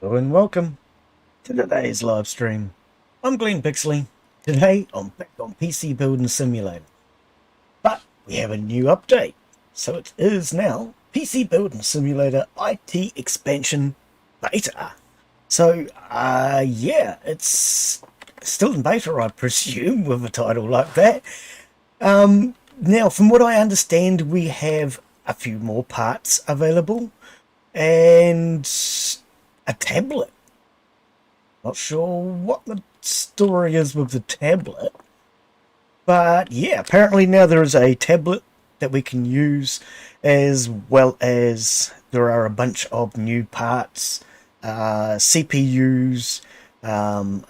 Hello and welcome to today's live stream. I'm Glen Bixley. Today I'm back on PC Building Simulator. But we have a new update. So it is now PC Building Simulator IT Expansion Beta. So, yeah, it's still in beta, I presume, with a title like that. Now, from what I understand, we have a few more parts available and a tablet. Not sure what the story is with the tablet, but yeah, apparently now there is a tablet that we can use, as well as there are a bunch of new parts, CPUs, a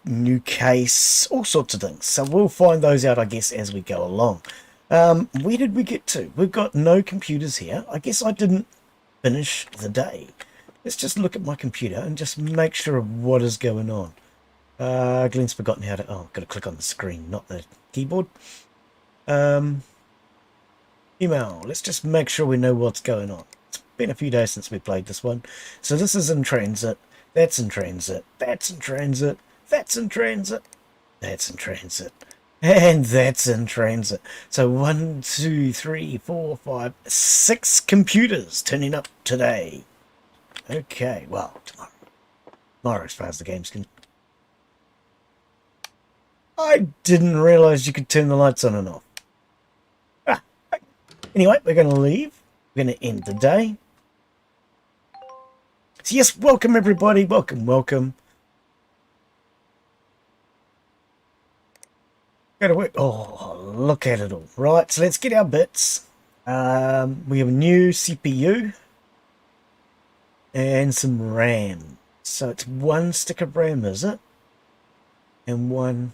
new case, all sorts of things. So we'll find those out, I guess, as we go along. Where did we get to? We've got no computers here. I guess I didn't finish the day. Let's just look at my computer and just make sure of what is going on. Glen's forgotten how to... Oh, got to click on the screen, not the keyboard. Email. Let's just make sure we know what's going on. It's been a few days since we played this one. So this is in transit. That's in transit. That's in transit. That's in transit. That's in transit. And that's in transit. So 1, 2, 3, 4, 5, 6 computers turning up today. Okay, well, tomorrow as far as the game's concerned. I didn't realise you could turn the lights on and off. Anyway, we're going to leave. We're going to end the day. So yes, welcome everybody. Welcome, welcome. Go to work. Oh, look at it all. Right, so let's get our bits. We have a new CPU. And some RAM. So it's one stick of RAM, is it? And one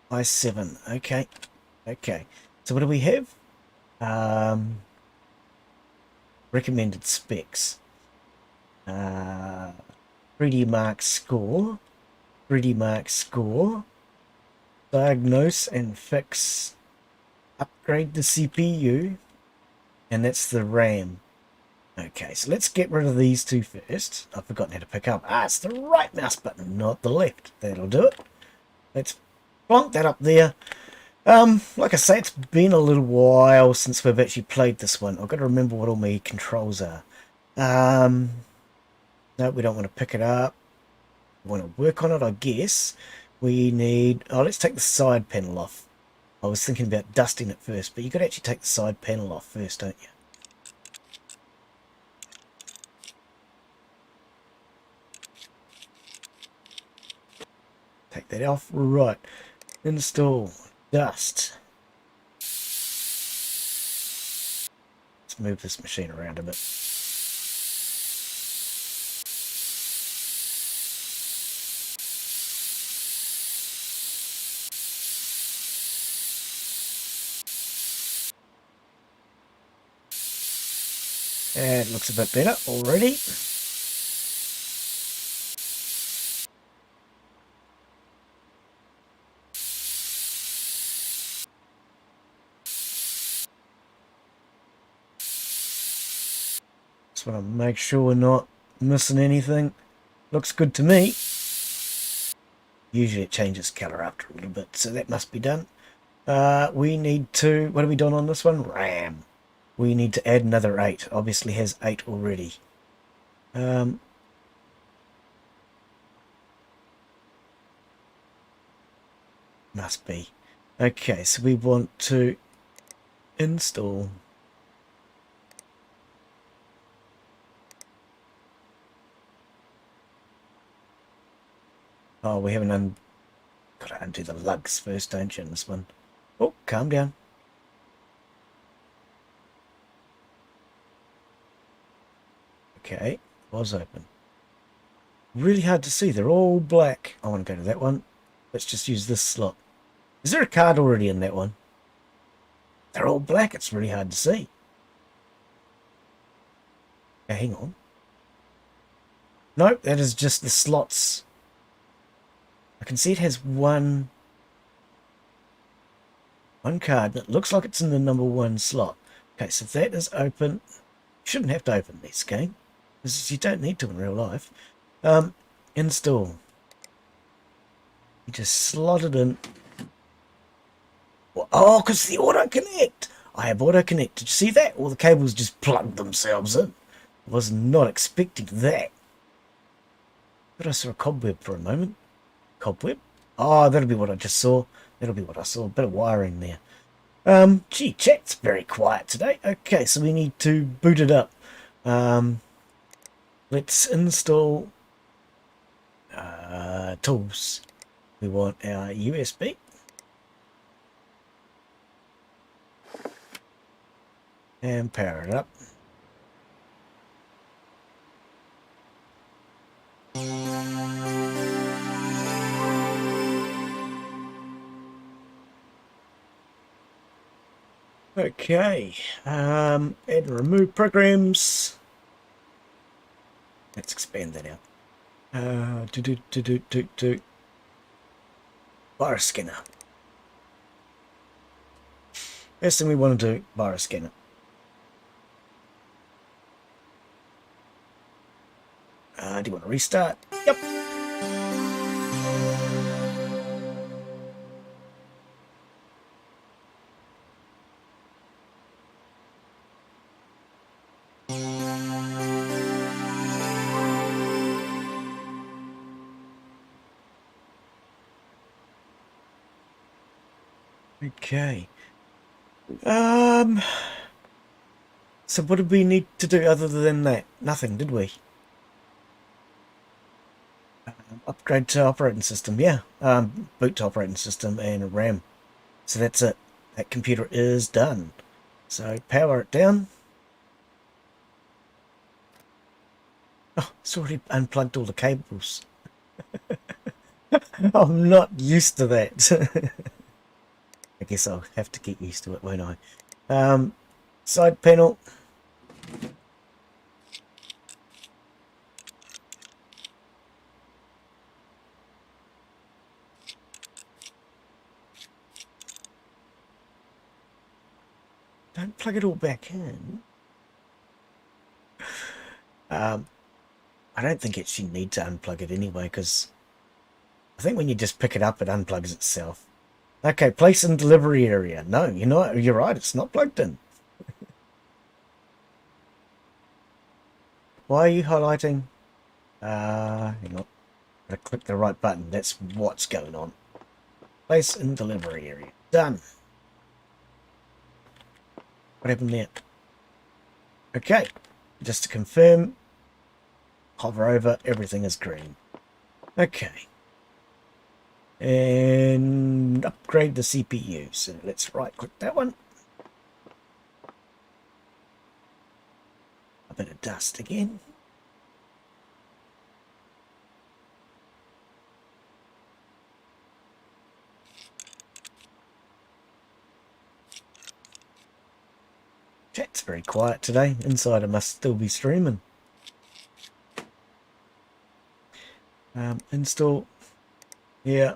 i7. Okay. Okay. So what do we have? Recommended specs. 3D Mark score. 3D Mark score. Diagnose and fix. Upgrade the CPU. And that's the RAM. Okay, so let's get rid of these two first. I've forgotten how to pick up. It's the right mouse button, not the left. That'll do it. Let's plonk that up there. Like I say, it's been a little while since we've actually played this one. I've got to remember what all my controls are. No, we don't want to pick it up. We want to work on it, I guess. We need... Oh, let's take the side panel off. I was thinking about dusting it first, but you've got to actually take the side panel off first, don't you? Take that off. Right. Install. Dust. Let's move this machine around a bit. And it looks a bit better already. Just want to make sure we're not missing anything. Looks good to me. Usually it changes colour after a little bit, so that must be done. We need to... What have we done on this one? RAM. We need to add another 8. Obviously has 8 already. Must be. Okay, so we want to install... Oh, we haven't got to undo the lugs first, don't you, in this one? Oh, calm down. Okay, was open. Really hard to see. They're all black. I want to go to that one. Let's just use this slot. Is there a card already in that one? They're all black. It's really hard to see. Okay, hang on. Nope, that is just the slots. I can see it has one card that looks like it's in the number 1 slot. Okay, so that is open. You shouldn't have to open this game. You don't need to in real life. Install. You just slot it in. Oh, because the auto connect. I have auto connect. Did you see that? All the cables just plugged themselves in. Was not expecting that. But I saw a cobweb for a moment. Cobweb? Oh, that'll be what I just saw. That'll be what I saw. A bit of wiring there. Gee, chat's very quiet today. Okay, so we need to boot it up. Let's install tools. We want our USB. And power it up. Okay, add and remove programs. Let's expand that out. Virus scanner. First thing we want to do, virus scanner. Do you want to restart? Yep. Okay. So what did we need to do other than that? Nothing, did we? Upgrade to operating system, yeah. Boot to operating system and RAM. So that's it. That computer is done. So power it down. Oh, it's already unplugged all the cables. I'm not used to that. I guess I'll have to get used to it, won't I? Side panel. Don't plug it all back in. I don't think it should need to unplug it anyway, because I think when you just pick it up, it unplugs itself. Okay, place in delivery area. No, you're right, it's not plugged in. Why are you highlighting? Hang on. Gotta click the right button. That's what's going on. Place in delivery area. Done. What happened there? Okay, just to confirm, hover over, everything is green. Okay. And upgrade the CPU. So let's right click that one. A bit of dust again. Chat's very quiet today. Inside I must still be streaming. Install. Yeah.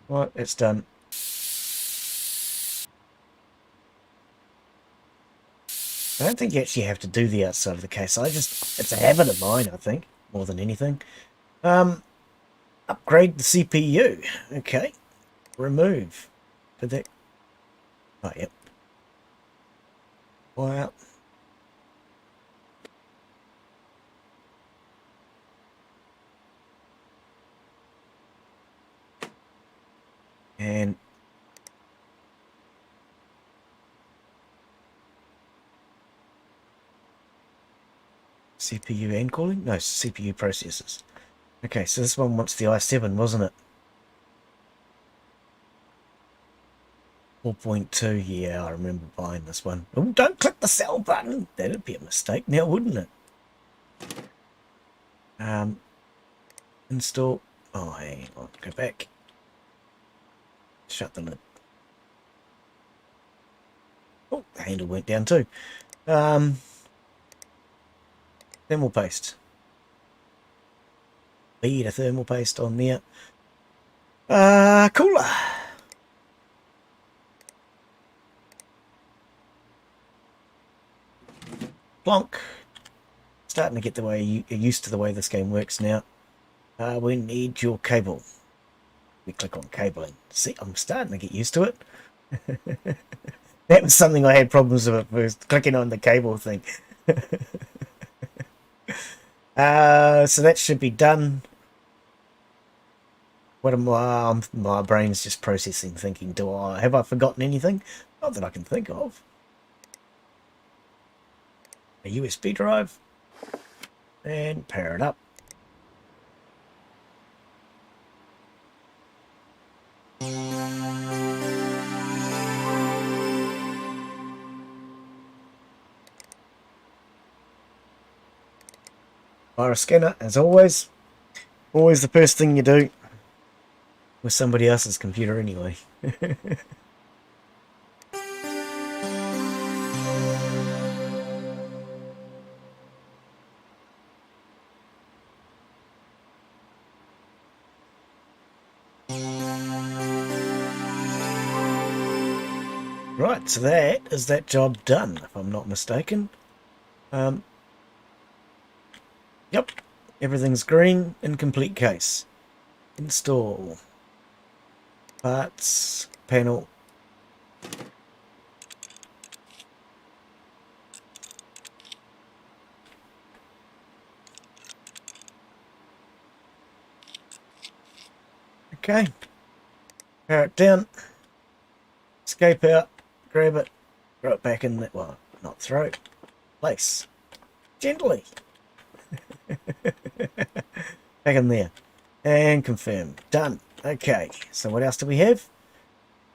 Right, it's done. I don't think you actually have to do the outside of the case. It's a habit of mine, I think, more than anything. Upgrade the CPU. Okay. Remove. Did that? Oh, yep. Wow. And CPU and cooling? No, CPU processors. Okay, so this one wants the i7, wasn't it? 4.2, yeah, I remember buying this one. Oh, don't click the sell button. That'd be a mistake now, wouldn't it? Install. Oh, hang on. Go back. Shut the lid. Oh, the handle went down too. Thermal paste. Bead a thermal paste on there. Cooler. Plonk. Starting to get the way used to the way this game works now. We need your cable. We click on cabling. See, I'm starting to get used to it. That was something I had problems with first, clicking on the cable thing. So that should be done. What am I? My brain's just processing, thinking, have I forgotten anything? Not that I can think of. A USB drive. And pair it up. Fire a scanner, as always. Always the first thing you do with somebody else's computer anyway. Right, so that is that job done, if I'm not mistaken. Yep, everything's green in complete case. Install. Parts, panel. Okay. Power it down. Escape out. Grab it. Throw it back in that. Well, not throw it. Place. Gently. Back in there. And confirm. Done. Okay. So what else do we have?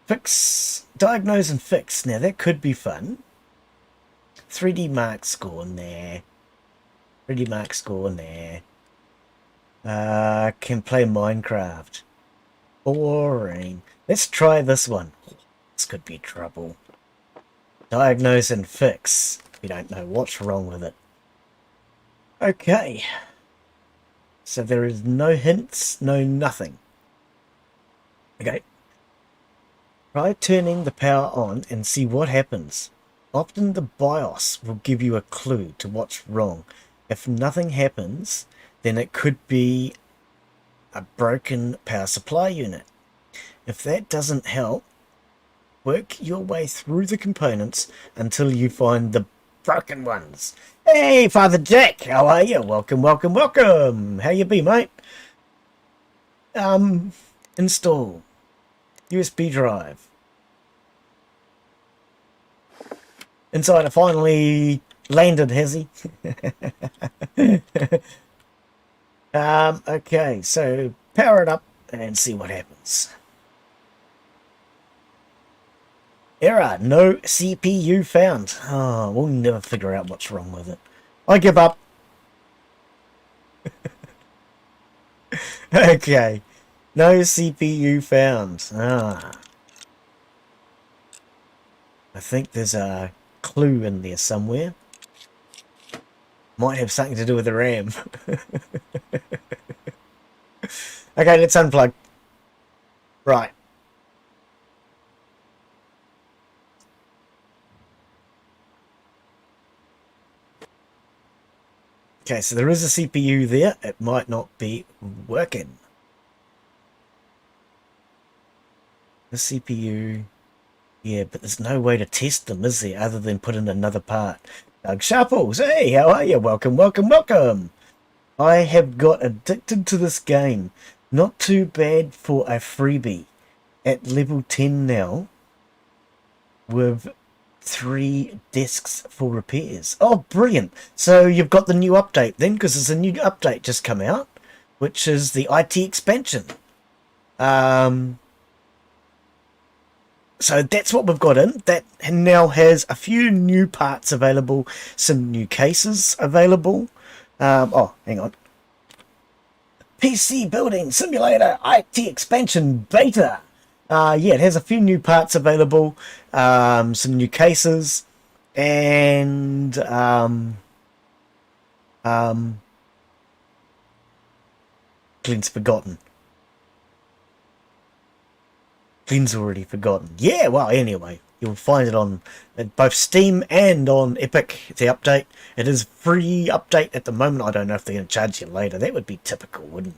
Fix. Diagnose and fix. Now that could be fun. 3D mark score in there. 3D mark score in there. Can play Minecraft. Boring. Let's try this one. This could be trouble. Diagnose and fix. We don't know what's wrong with it. Okay. So there is no hints, no nothing. Okay. Try turning the power on and see what happens. Often the BIOS will give you a clue to what's wrong. If nothing happens, then it could be a broken power supply unit. If that doesn't help, work your way through the components until you find the broken ones. Hey, Father Jack, how are you? Welcome, welcome, welcome. How you be, mate? Install USB drive. Insider finally landed, has he? Okay, so power it up and see what happens. Error, no CPU found. Oh, we'll never figure out what's wrong with it. I give up. Okay, no CPU found. I think there's a clue in there somewhere. Might have something to do with the RAM. Okay, let's unplug. Right. Okay, so there is a CPU there. It might not be working. The CPU... Yeah, but there's no way to test them, is there, other than put in another part. Doug Sharples, hey, how are you? Welcome, welcome, welcome. I have got addicted to this game. Not too bad for a freebie. At level 10 now, with 3 discs for repairs. Oh, brilliant. So you've got the new update then, because there's a new update just come out, which is the IT expansion. So that's what we've got in. That now has a few new parts available, some new cases available. Oh, hang on. PC Building Simulator IT Expansion Beta. Yeah, it has a few new parts available, some new cases, and Glen's forgotten. Glen's already forgotten. Yeah, well, anyway, you'll find it on both Steam and on Epic, the update. It is free update at the moment. I don't know if they're going to charge you later. That would be typical, wouldn't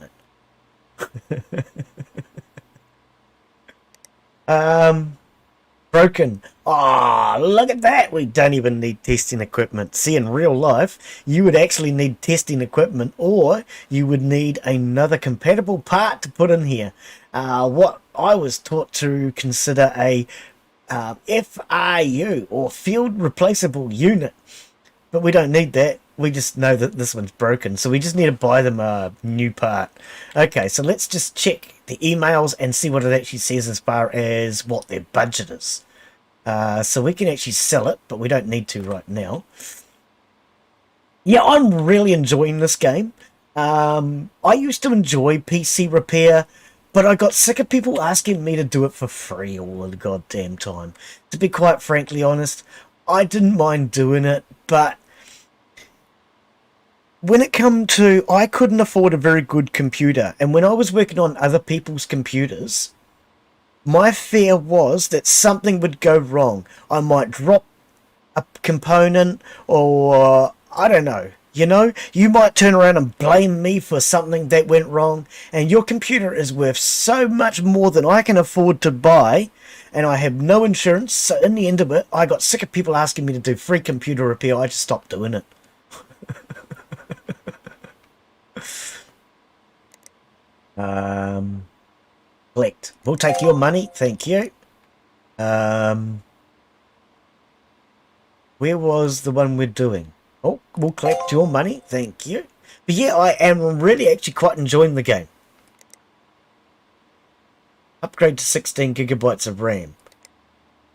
it? Broken. Oh, look at that. We don't even need testing equipment. See, in real life, you would actually need testing equipment, or you would need another compatible part to put in here. What I was taught to consider a FRU, or Field Replaceable Unit. But we don't need that. We just know that this one's broken, so we just need to buy them a new part. Okay, so let's just check the emails and see what it actually says as far as what their budget is. So we can actually sell it, but we don't need to right now. Yeah, I'm really enjoying this game. I used to enjoy PC repair, but I got sick of people asking me to do it for free all the goddamn time. To be quite frankly honest, I didn't mind doing it, but when it come to, I couldn't afford a very good computer, and when I was working on other people's computers, my fear was that something would go wrong. I might drop a component, or I don't know. You know, you might turn around and blame me for something that went wrong, and your computer is worth so much more than I can afford to buy, and I have no insurance. So in the end of it, I got sick of people asking me to do free computer repair. I just stopped doing it. Collect. We'll take your money, thank you. Where was the one we're doing? Oh, we'll collect your money, thank you. But yeah, I am really actually quite enjoying the game. Upgrade to 16 gigabytes of RAM.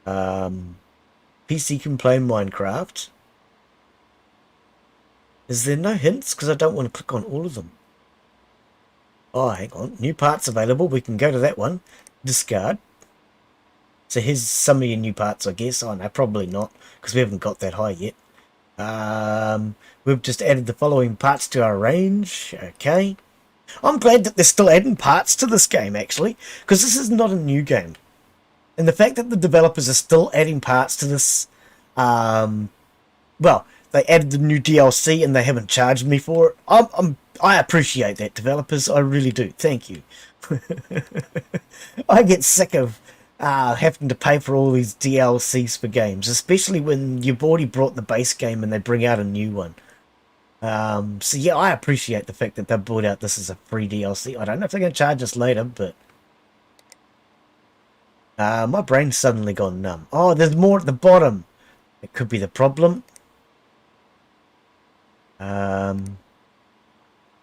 PC can play Minecraft. Is there no hints? Because I don't want to click on all of them. Oh, hang on. New parts available. We can go to that one. Discard. So here's some of your new parts, I guess. Oh, no, probably not, because we haven't got that high yet. We've just added the following parts to our range. Okay. I'm glad that they're still adding parts to this game, actually, because this is not a new game. And the fact that the developers are still adding parts to this, well, they added the new DLC and they haven't charged me for it. I appreciate that, developers. I really do. Thank you. I get sick of having to pay for all these DLCs for games, especially when you've already brought the base game and they bring out a new one. So yeah, I appreciate the fact that they brought out this as a free DLC. I don't know if they're going to charge us later, but my brain's suddenly gone numb. Oh, there's more at the bottom. It could be the problem.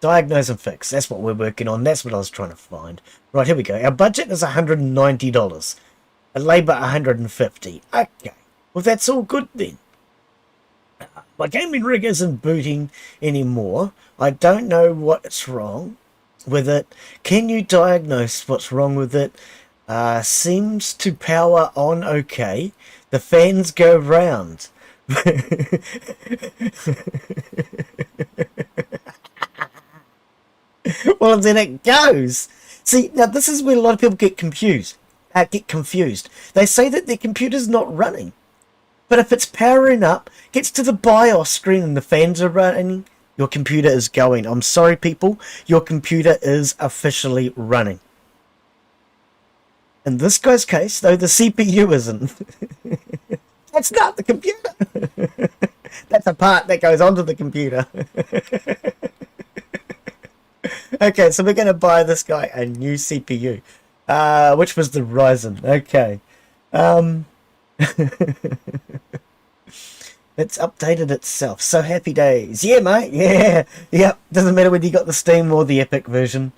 Diagnose and fix. That's what we're working on. That's what I was trying to find. Right, here we go. Our budget is $190. A labor $150. Okay. Well, that's all good then. My gaming rig isn't booting anymore. I don't know what's wrong with it. Can you diagnose what's wrong with it? Seems to power on okay. The fans go round. Well, then it goes. See, now this is where a lot of people get confused. They say that their computer's not running. But if it's powering up, gets to the BIOS screen and the fans are running, your computer is going. I'm sorry, people. Your computer is officially running. In this guy's case, though, the CPU isn't. That's not the computer. That's a part that goes onto the computer. Okay, so we're going to buy this guy a new CPU, which was the Ryzen. Okay. It's updated itself. So happy days. Yeah, mate. Yeah. Yep. Doesn't matter whether you got the Steam or the Epic version.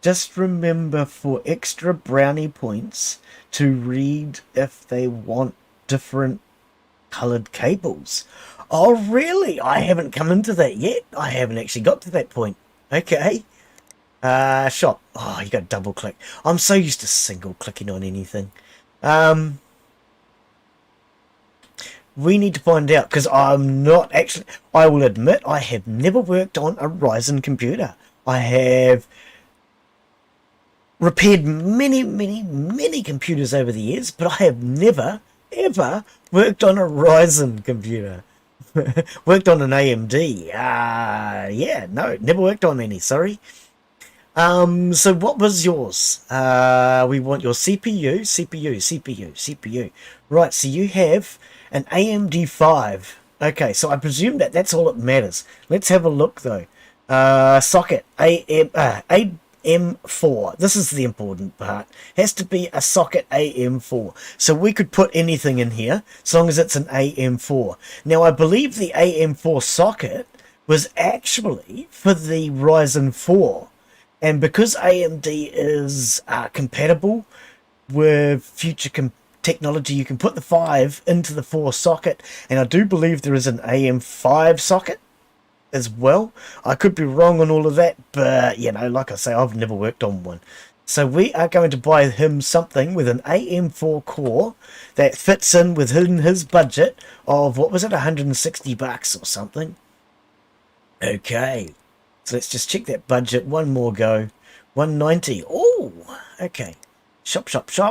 Just remember for extra brownie points to read if they want different colored cables. Oh, really? I haven't come into that yet. I haven't actually got to that point. Okay. Shop. Oh, you got double click. I'm so used to single clicking on anything. Um, we need to find out, because I'm not actually, I will admit I have never worked on a Ryzen computer. I have repaired many computers over the years, but I have never ever worked on a Ryzen computer. Worked on an AMD. Yeah, no, never worked on any, sorry. So what was yours? We want your CPU. Right, so you have an AMD 5. Okay, so I presume that that's all that matters. Let's have a look though. Socket AM4. This is the important part. Has to be a socket AM4. So we could put anything in here as long as it's an AM4. Now I believe the AM4 socket was actually for the Ryzen 4. And because AMD is compatible with future technology, you can put the 5 into the 4 socket. And I do believe there is an AM5 socket as well. I could be wrong on all of that, but, you know, like I say, I've never worked on one. So we are going to buy him something with an AM4 core that fits in within his budget of, what was it, 160 bucks or something. Okay. So let's just check that budget. One more go. 190. Oh, okay. Shop. CPUs.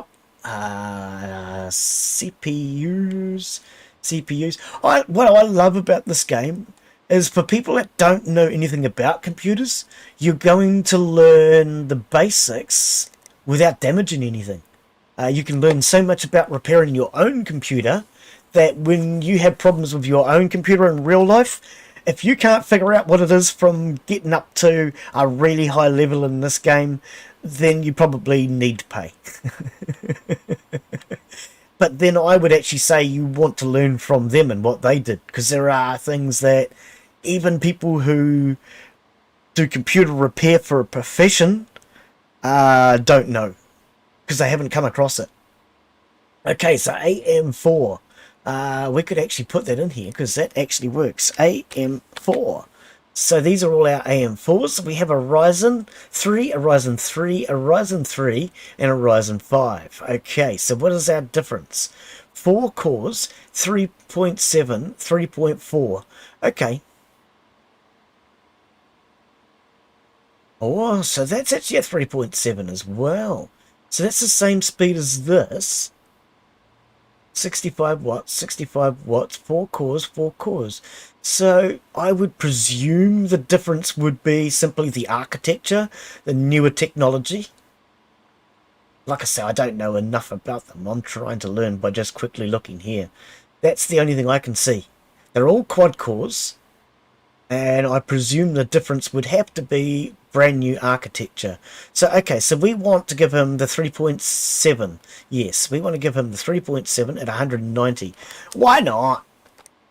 What I love about this game is, for people that don't know anything about computers, you're going to learn the basics without damaging anything. You can learn so much about repairing your own computer that when you have problems with your own computer in real life, if you can't figure out what it is from getting up to a really high level in this game, then you probably need to pay. But then I would actually say you want to learn from them and what they did, because there are things that even people who do computer repair for a profession don't know, because they haven't come across it. Okay, so AM4. We could actually put that in here because that actually works. AM4. So these are all our AM4s. We have a Ryzen 3, a Ryzen 3, a Ryzen 3, and a Ryzen 5. Okay, so what is our difference? 4 cores, 3.7, 3.4. Okay. Oh, so that's actually a 3.7 as well. So that's the same speed as this. 65 watts, 4 cores. So I would presume the difference would be simply the architecture, the newer technology. Like I say, I don't know enough about them. I'm trying to learn by just quickly looking here. That's the only thing I can see. They're all quad cores, and I presume the difference would have to be brand new architecture. So okay, so we want to give him the 3.7. Yes, we want to give him the 3.7 at 190. Why not?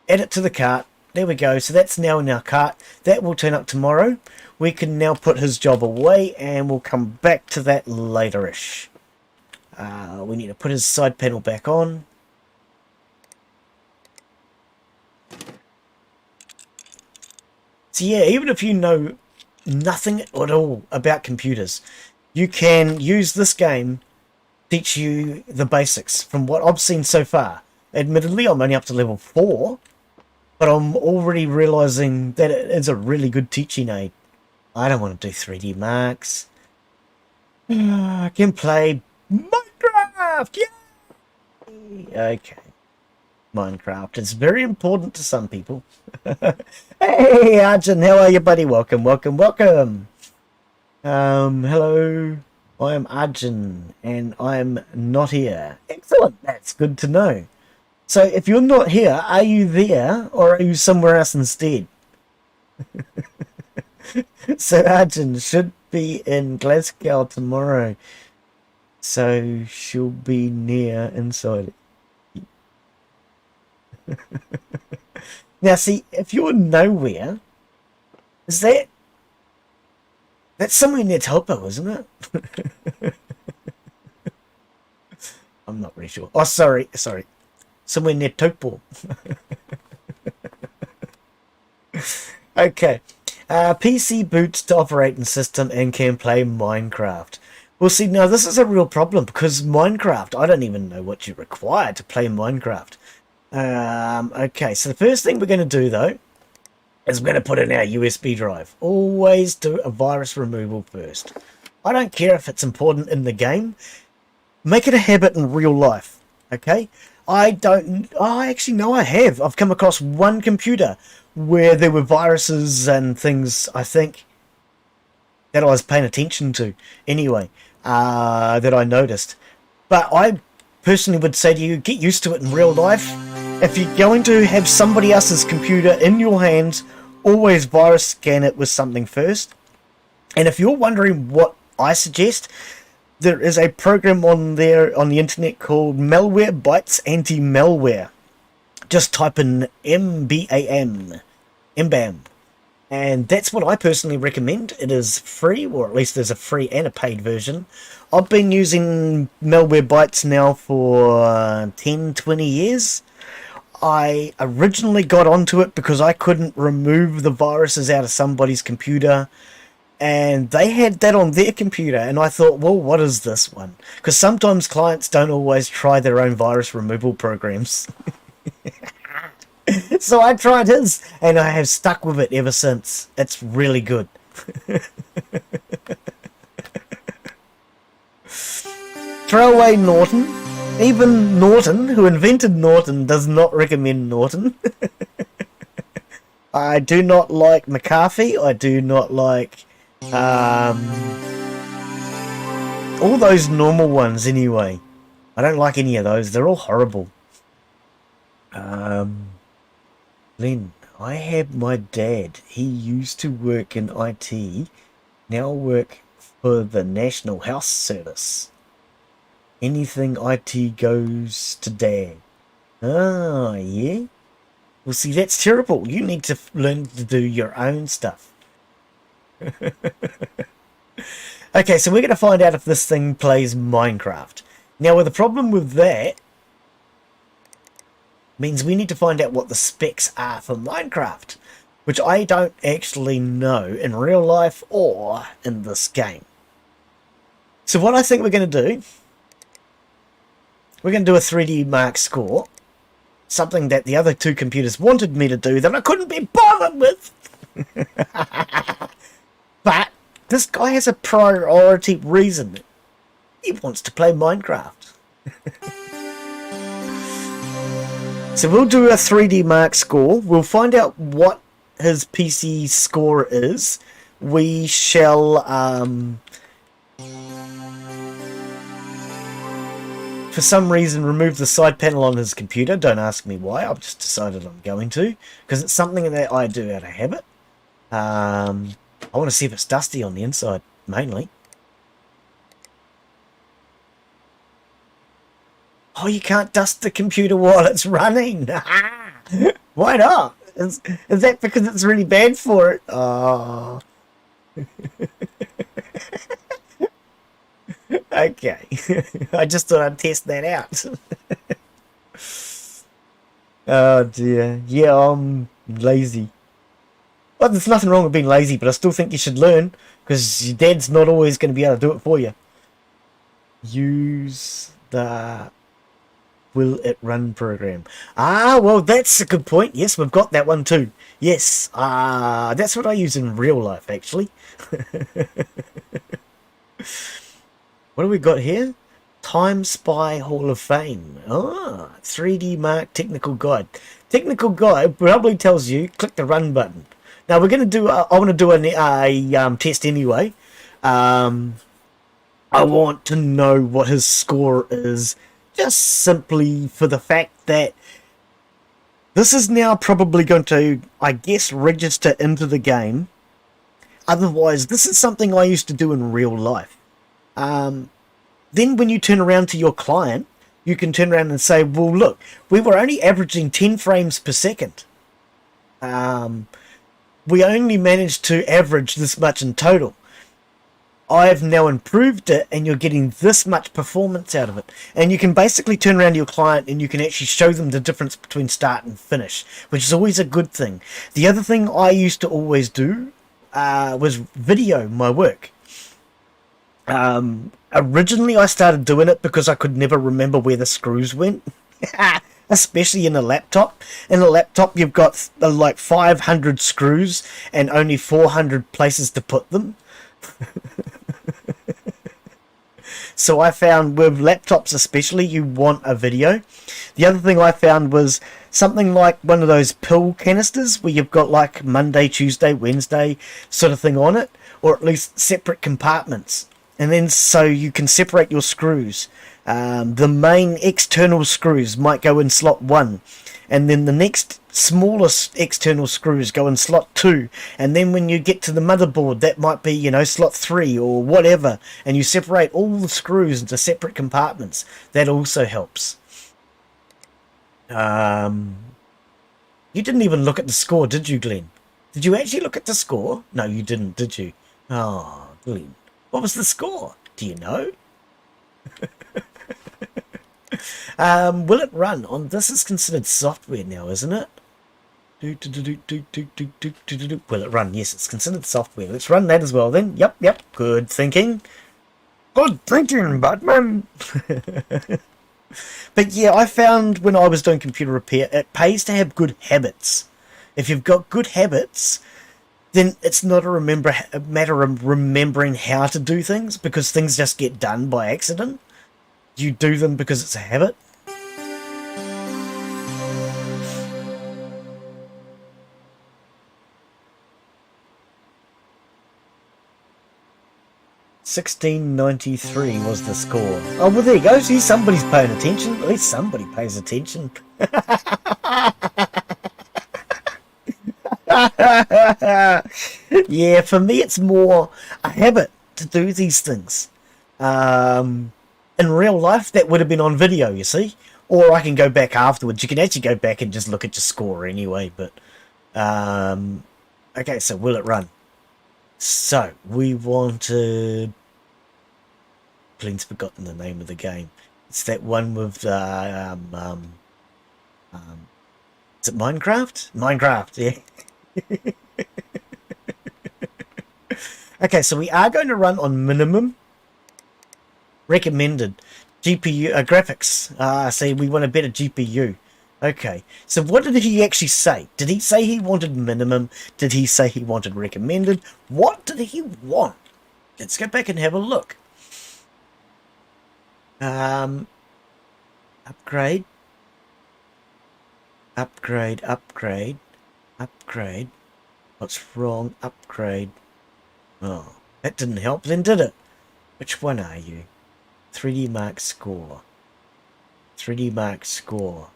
Add it to the cart. There we go. So that's now in our cart. That will turn up tomorrow. We can now put his job away, and we'll come back to that later-ish. We need to put his side panel back on. So yeah, even if you know nothing at all about computers, you can use this game to teach you the basics from what I've seen so far. Admittedly, I'm only up to level 4, but I'm already realizing that it is a really good teaching aid. I don't want to do 3D Marks. I can play Minecraft! Yay! Okay. Minecraft is very important to some people. Hey, Arjun, how are you, buddy? Welcome. Hello. I am Arjun, and I'm not here. Excellent. That's good to know. So, if you're not here, are you there, or are you somewhere else instead? So, Arjun should be in Glasgow tomorrow. So, she'll be near inside. Now, see, if you're nowhere, is that's somewhere near Topo, isn't it? I'm not really sure. Oh, sorry. Somewhere near Topo. Okay. PC boots to operating system and can play Minecraft. Well, see, now this is a real problem because Minecraft, I don't even know what you require to play Minecraft. Okay, so the first thing we're going to do, though, is we're going to put in our USB drive. Always do a virus removal first. I don't care if it's important in the game. Make it a habit in real life, okay? Actually, no, I have. I've come across one computer where there were viruses and things, I think, that I was paying attention to anyway, that I noticed. But I personally would say to you, get used to it in real life. If you're going to have somebody else's computer in your hands, always virus scan it with something first. And if you're wondering what I suggest, there is a program on there on the internet called Malware Bytes Anti-Malware. Just type in MBAM, and that's what I personally recommend. It is free, or at least there's a free and a paid version. I've been using Malware Bytes now for 10-20 years. I originally got onto it because I couldn't remove the viruses out of somebody's computer, and they had that on their computer, and I thought, well, what is this one? Because sometimes clients don't always try their own virus removal programs. So I tried his, and I have stuck with it ever since. It's really good. Throw away Norton. Even Norton, who invented Norton, does not recommend Norton. I do not like McAfee. I do not like all those normal ones anyway. I don't like any of those. They're all horrible. Glen, I have my dad. He used to work in IT, now work for the National Health Service. Anything IT goes to dad. Ah, yeah? Well, see, that's terrible. You need to learn to do your own stuff. Okay, so we're going to find out if this thing plays Minecraft. Now, with the problem with that means we need to find out what the specs are for Minecraft, which I don't actually know in real life or in this game. So what I think we're going to do, we're going to do a 3D Mark score, something that the other two computers wanted me to do that I couldn't be bothered with. But this guy has a priority reason. He wants to play Minecraft. So we'll do a 3D Mark score. We'll find out what his PC score is. We shall, for some reason, remove the side panel on his computer. Don't ask me why. I've just decided I'm going to, because it's something that I do out of habit. I want to see if it's dusty on the inside, mainly. Oh, you can't dust the computer while it's running. Why not? Is that because it's really bad for it? Oh. Okay. I just thought I'd test that out. Oh dear. Yeah, I'm lazy. Well, there's nothing wrong with being lazy, but I still think you should learn, because your dad's not always going to be able to do it for you. Use the will it run program. Ah, well, that's a good point. Yes, we've got that one too. Yes, that's what I use in real life, actually. What do we got here? Time Spy Hall of Fame. Ah, 3D Mark Technical Guide. Technical Guide probably tells you, click the run button. Now, we're going to do, I want to do a test anyway. I want to know what his score is, just simply for the fact that this is now probably going to, I guess, register into the game. Otherwise, this is something I used to do in real life. Then when you turn around to your client, you can turn around and say, well, look, we were only averaging 10 frames per second. We only managed to average this much in total. I've now improved it, and you're getting this much performance out of it. And you can basically turn around to your client and you can actually show them the difference between start and finish, which is always a good thing. The other thing I used to always do was video my work. Originally I started doing it because I could never remember where the screws went. Especially in a laptop. In a laptop you've got like 500 screws and only 400 places to put them. So I found with laptops especially, you want a video. The other thing I found was something like one of those pill canisters where you've got like Monday, Tuesday, Wednesday sort of thing on it, or at least separate compartments. And then so you can separate your screws. The main external screws might go in slot 1, and then the next smallest external screws go in slot 2, and then when you get to the motherboard that might be, you know, slot 3 or whatever, and you separate all the screws into separate compartments. That also helps. You didn't even look at the score, did you, Glen? Did you actually look at the score? No, you didn't, did you? Oh, Glen, what was the score? Do you know? Will it run on? This is considered software now, isn't it? Will it run? Yes, it's considered software. Let's run that as well then. Yep. Good thinking. Good thinking, Batman. But yeah, I found when I was doing computer repair, it pays to have good habits. If you've got good habits, then it's not a matter of remembering how to do things, because things just get done by accident. You do them because it's a habit. $16.93 was the score. Oh, well, there you go. See, somebody's paying attention. At least somebody pays attention. Yeah, for me, it's more a habit to do these things. In real life, that would have been on video, you see. Or I can go back afterwards. You can actually go back and just look at your score anyway. But okay, so will it run? So we wanted. Glenn's forgotten the name of the game. It's that one with is it Minecraft? Minecraft, yeah. Okay, so we are going to run on minimum recommended GPU graphics. See, we want a better GPU. Okay, so what did he actually say? Did he say he wanted minimum? Did he say he wanted recommended? What did he want? Let's go back and have a look. Upgrade. What's wrong? Upgrade. Oh, that didn't help then, did it? Which one are you? 3D Mark score. 3D Mark score.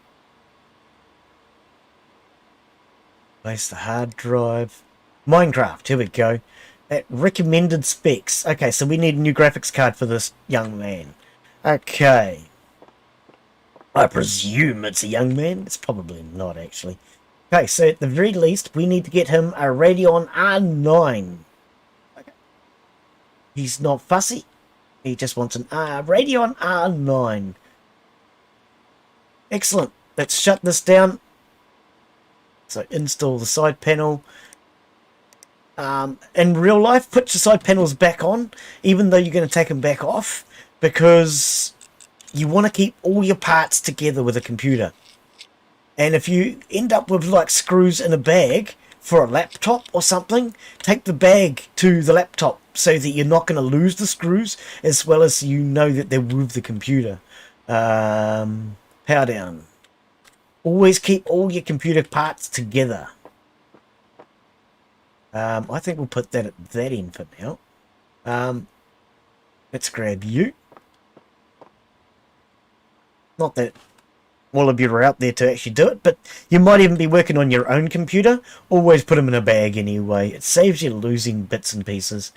Place the hard drive. Minecraft, here we go. At recommended specs. Okay, so we need a new graphics card for this young man. Okay. I presume it's a young man. It's probably not, actually. Okay, so at the very least, we need to get him a Radeon R9. Okay. He's not fussy. He just wants an Radeon R9. Excellent. Let's shut this down. So install the side panel. In real life, put your side panels back on, even though you're going to take them back off, because you want to keep all your parts together with a computer. And if you end up with like screws in a bag for a laptop or something, take the bag to the laptop so that you're not going to lose the screws, as well as you know that they're with the computer. Power down. Always keep all your computer parts together. I think we'll put that at that end for now. Let's grab you. Not that all of you are out there to actually do it, but you might even be working on your own computer. Always put them in a bag anyway. It saves you losing bits and pieces.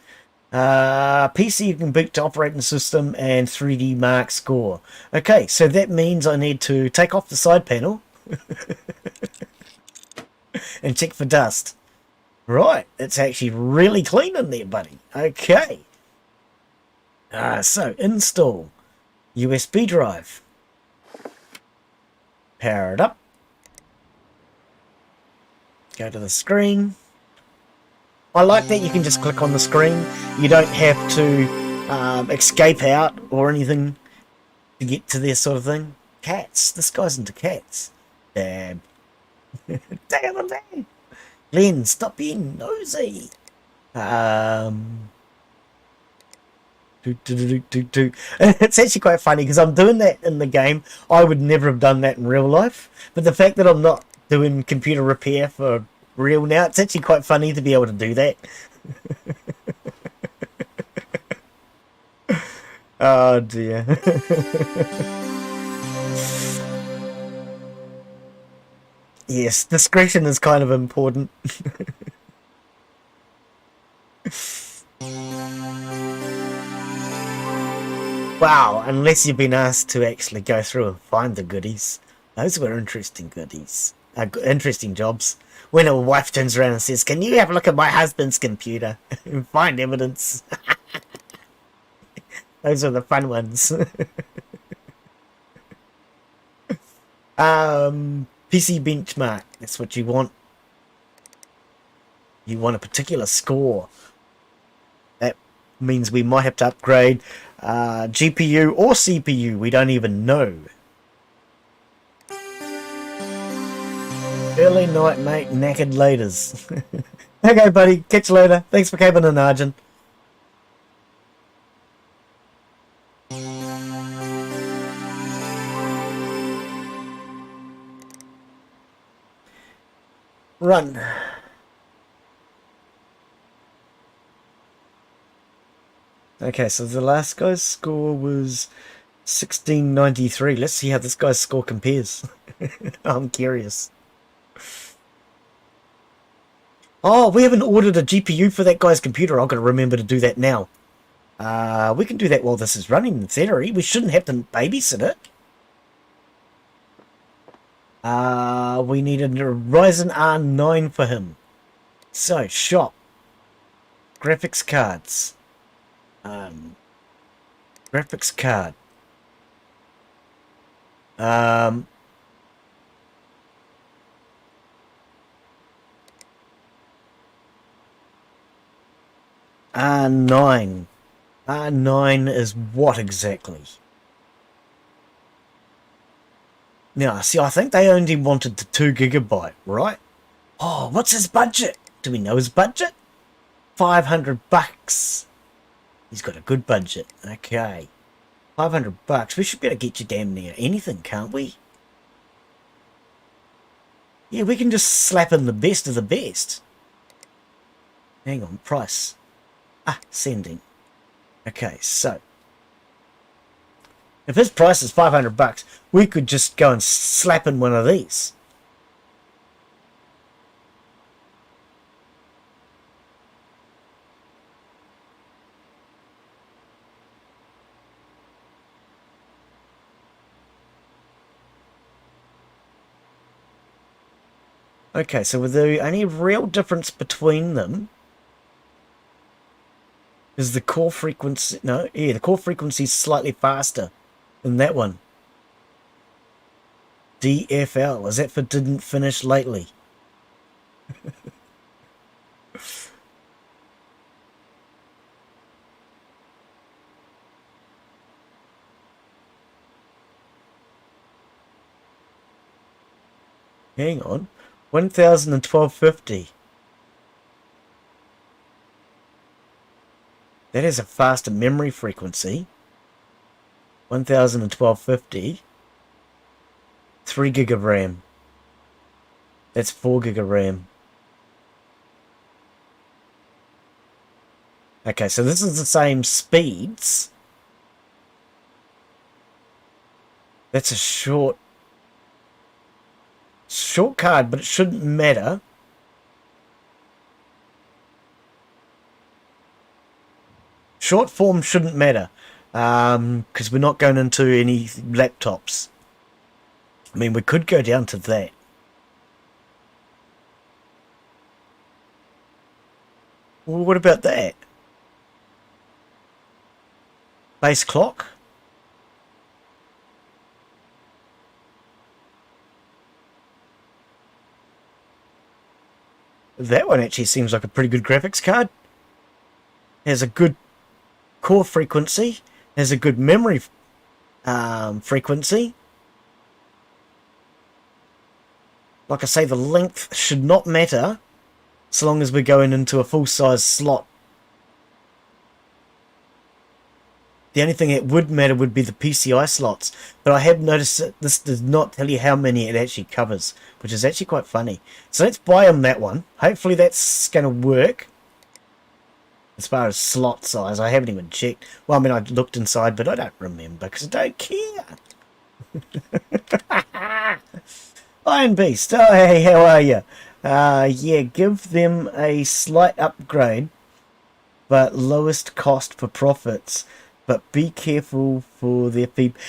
PC you can boot to operating system and 3D Mark score. Okay, so that means I need to take off the side panel and check for dust. Right, it's actually really clean in there, buddy. Okay. So install USB drive. Power it up. Go to the screen. I like that you can just click on the screen. You don't have to escape out or anything to get to this sort of thing. Cats. This guy's into cats. Damn. Damn it. Glen, stop being nosy. It's actually quite funny because I'm doing that in the game. I would never have done that in real life. But the fact that I'm not doing computer repair for real now, it's actually quite funny to be able to do that. Oh dear. Yes, discretion is kind of important. Wow, unless you've been asked to actually go through and find the goodies. Those were interesting goodies. Interesting jobs. When a wife turns around and says, "Can you have a look at my husband's computer and find evidence?" Those are the fun ones. PC benchmark. That's what you want. You want a particular score. That means we might have to upgrade GPU or CPU. We don't even know. Early night, mate. Knackered laters. Okay, buddy. Catch you later. Thanks for cabin and Arjun. Run. Okay, so the last guy's score was 1693. Let's see how this guy's score compares. I'm curious. Oh, we haven't ordered a GPU for that guy's computer. I've got to remember to do that now. We can do that while this is running, in theory. We shouldn't have to babysit it. We need a Ryzen R9 for him. So, shop. Graphics cards. Graphics card. R9. R9 is what exactly? Now, see, I think they only wanted the 2GB, right? Oh, what's his budget? Do we know his budget? $500. He's got a good budget. Okay. $500. We should be able to get you damn near anything, can't we? Yeah, we can just slap in the best of the best. Hang on, price. Ah, sending. Okay, so if his price is $500, we could just go and slap in one of these. Okay, so with the only real difference between them is the core frequency. No, yeah, the core frequency is slightly faster than that one. DFL, is that for didn't finish lately? Hang on. 1012.50. That is a faster memory frequency. 1012.50. 3 gig of RAM. That's 4 gig of RAM. Okay, so this is the same speeds. That's a short card, but it shouldn't matter. Short form shouldn't matter, because we're not going into any laptops. I mean, we could go down to that. Well, what about that? Base clock? That one actually seems like a pretty good graphics card. Has a good core frequency. Has a good memory frequency. Like I say, the length should not matter so long as we're going into a full-size slot. The only thing that would matter would be the PCI slots, but I have noticed that this does not tell you how many it actually covers, which is actually quite funny. So let's buy him that one. Hopefully that's going to work. As far as slot size, I haven't even checked. Well, I mean, I looked inside, but I don't remember because I don't care. Iron Beast, oh hey, how are you? Yeah, give them a slight upgrade, but lowest cost for profits. But be careful for their people.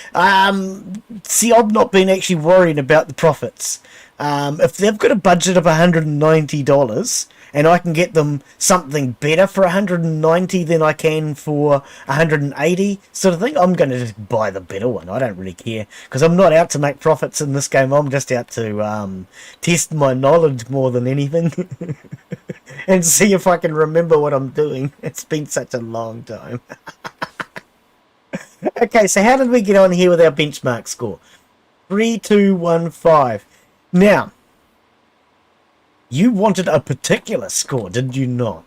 See, I've not been actually worrying about the profits. If they've got a budget of $190 and I can get them something better for $190 than I can for $180 sort of thing, I'm going to just buy the better one. I don't really care because I'm not out to make profits in this game. I'm just out to test my knowledge more than anything and see if I can remember what I'm doing. It's been such a long time. Okay, so how did we get on here with our benchmark score? 3215. Now, you wanted a particular score, did you not?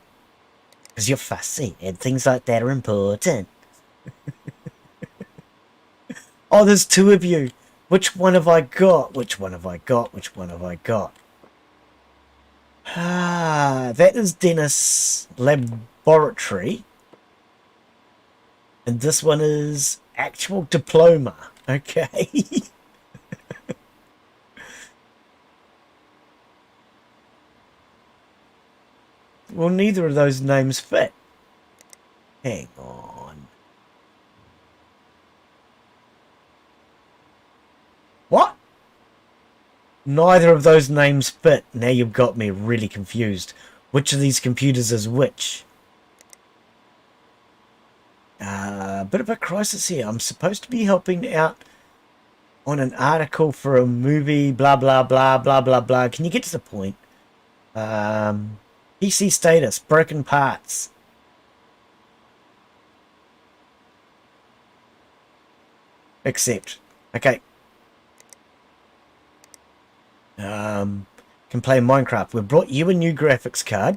Because you're fussy and things like that are important. Oh, there's two of you. Which one have I got? Which one have I got? Which one have I got? Ah, that is Dennis Laboratory. And this one is Actual Diploma. Okay. Well, neither of those names fit. Hang on. What? Neither of those names fit. Now you've got me really confused. Which of these computers is which? Bit of a crisis here. I'm supposed to be helping out on an article for a movie, blah, blah, blah, blah, blah, blah. Can you get to the point? PC status, broken parts. Accept. Okay. Can play Minecraft. We've brought you a new graphics card.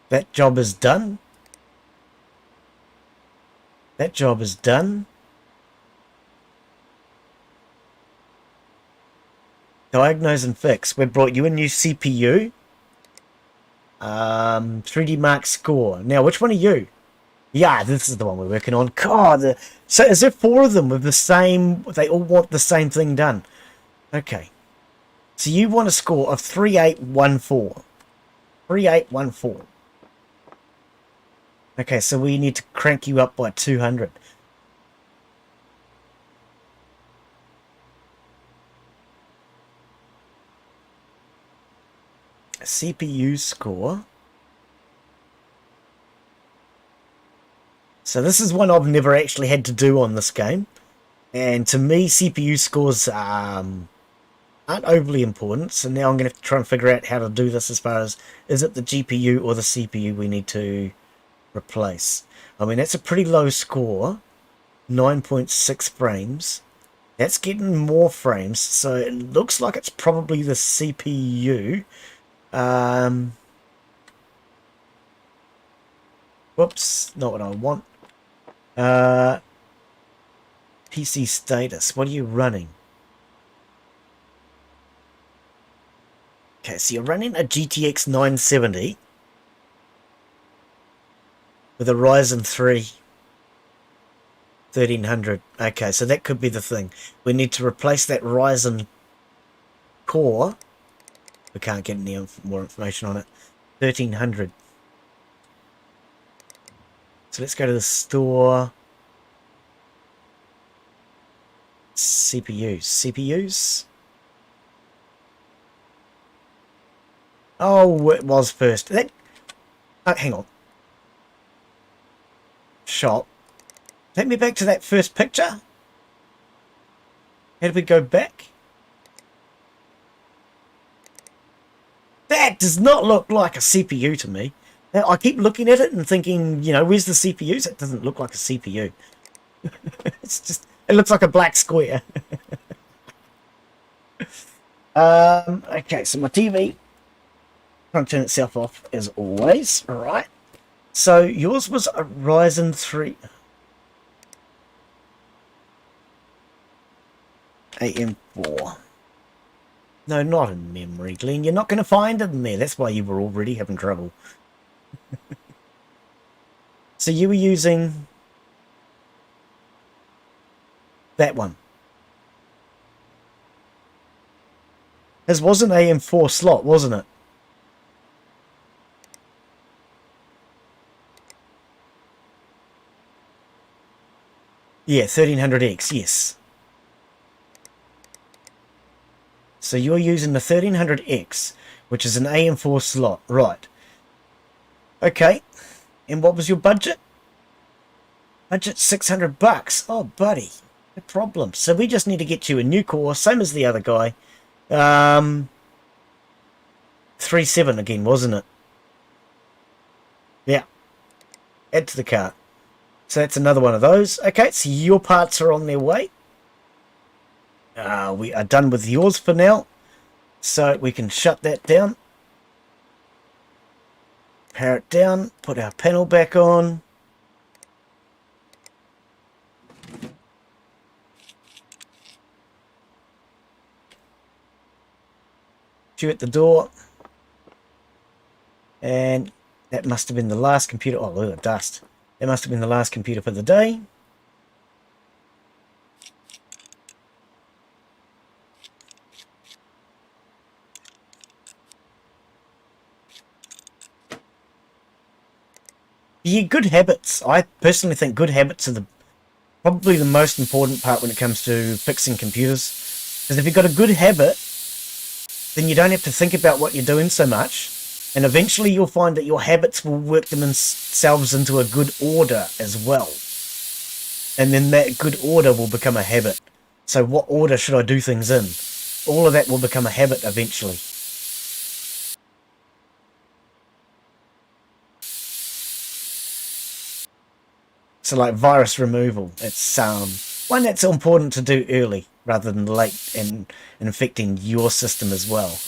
That job is done. That job is done. Diagnose and fix. We brought you a new CPU. 3D Mark score. Now, which one are you? Yeah, this is the one we're working on. God, so is there four of them with the same... They all want the same thing done. Okay. So you want a score of 3814. 3814. Okay, so we need to crank you up by 200. CPU score. So this is one I've never actually had to do on this game. And to me, CPU scores aren't overly important. So now I'm going to have to try and figure out how to do this as far as, is it the GPU or the CPU we need to replace? I mean, that's a pretty low score. 9.6 frames. That's getting more frames. So it looks like it's probably the CPU. Whoops, not what I want. PC status, what are you running? Okay, so you're running a GTX 970 with a Ryzen 3 1300. Okay, so that could be the thing. We need to replace that Ryzen core. We can't get any more information on it. 1300. So let's go to the store. CPUs. Oh, it was first. That. Oh, hang on. Shop. Take me back to that first picture. How did we go back? That does not look like a CPU to me. Now, I keep looking at it and thinking, you know, where's the CPUs? It doesn't look like a CPU. It's just, it looks like a black square. Okay, so my TV trying to turn itself off as always. All right. So yours was a Ryzen 3 AM4. No, not in memory, Glen. You're not going to find it in there. That's why you were already having trouble. So you were using that one. This was an AM4 slot, wasn't it? Yeah, 1300X, yes. So you're using the 1300X, which is an AM4 slot, right? Okay, and what was your budget? Budget $600. Oh, buddy, no problem. So we just need to get you a new core, same as the other guy. 3.7 again, wasn't it? Yeah. Add to the cart. So that's another one of those. Okay, so your parts are on their way. We are done with yours for now. So we can shut that down. Power it down. Put our panel back on. You at the door. And that must have been the last computer. Oh, look at the dust. That must have been the last computer for the day. Yeah, good habits. I personally think good habits are probably the most important part when it comes to fixing computers. Because if you've got a good habit, then you don't have to think about what you're doing so much. And eventually you'll find that your habits will work themselves into a good order as well. And then that good order will become a habit. So what order should I do things in? All of that will become a habit eventually. So like virus removal, it's one that's important to do early rather than late and infecting your system as well.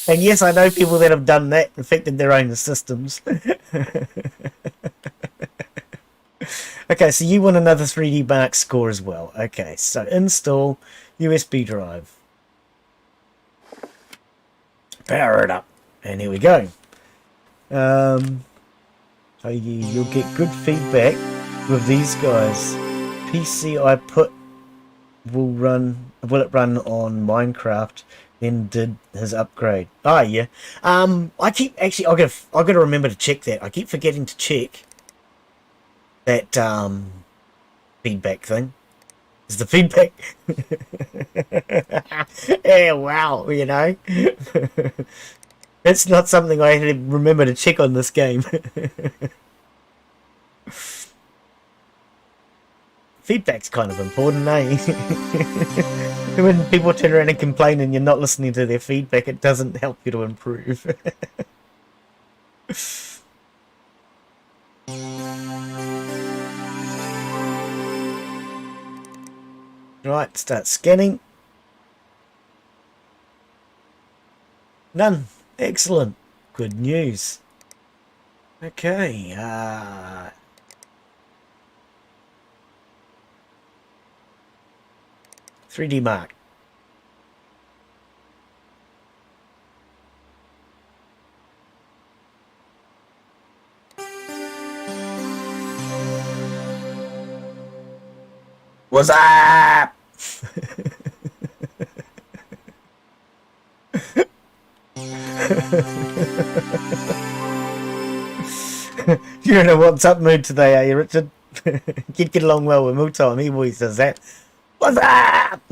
And yes, I know people that have done that, infected their own systems. Okay, so you want another 3D Mark score as well. Okay, so install USB drive. Power it up. And here we go. So you'll get good feedback with these guys. PC I put will it run on Minecraft? Then did his upgrade. Ah, yeah. I keep actually. I gotta remember to check that. I keep forgetting to check that feedback thing. Is the feedback? Yeah, wow. You know, it's not something I had to remember to check on this game. Feedback's kind of important, eh? When people turn around and complain and you're not listening to their feedback, it doesn't help you to improve. Right, start scanning. None. Excellent. Good news. Okay, 3D Mark. What's up? You're in a what's up mood today, are you, Richard? You'd get along well with Multime. He always does that. What's up?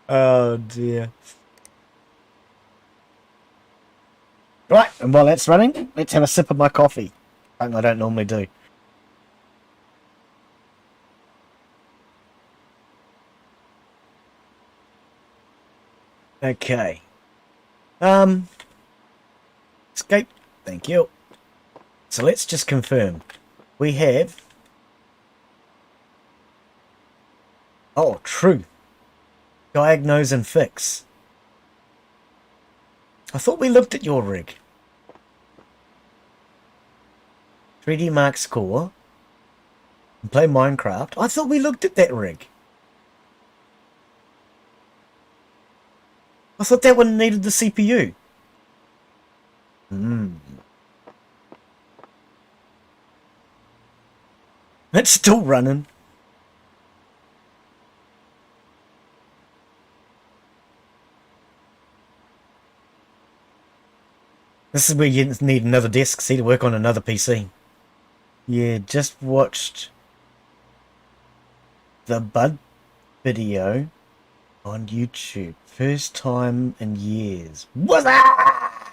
Oh dear. Right, and while that's running, let's have a sip of my coffee. Something I don't normally do. Okay. Escape. Thank you. So let's just confirm. We have... Oh, true. Diagnose and fix. I thought we looked at your rig. 3D Mark score. And play Minecraft. I thought we looked at that rig. I thought that one needed the CPU. It's still running. This is where you need another desk, see, to work on another PC. Yeah, just watched the Bud video on YouTube. First time in years. What's that?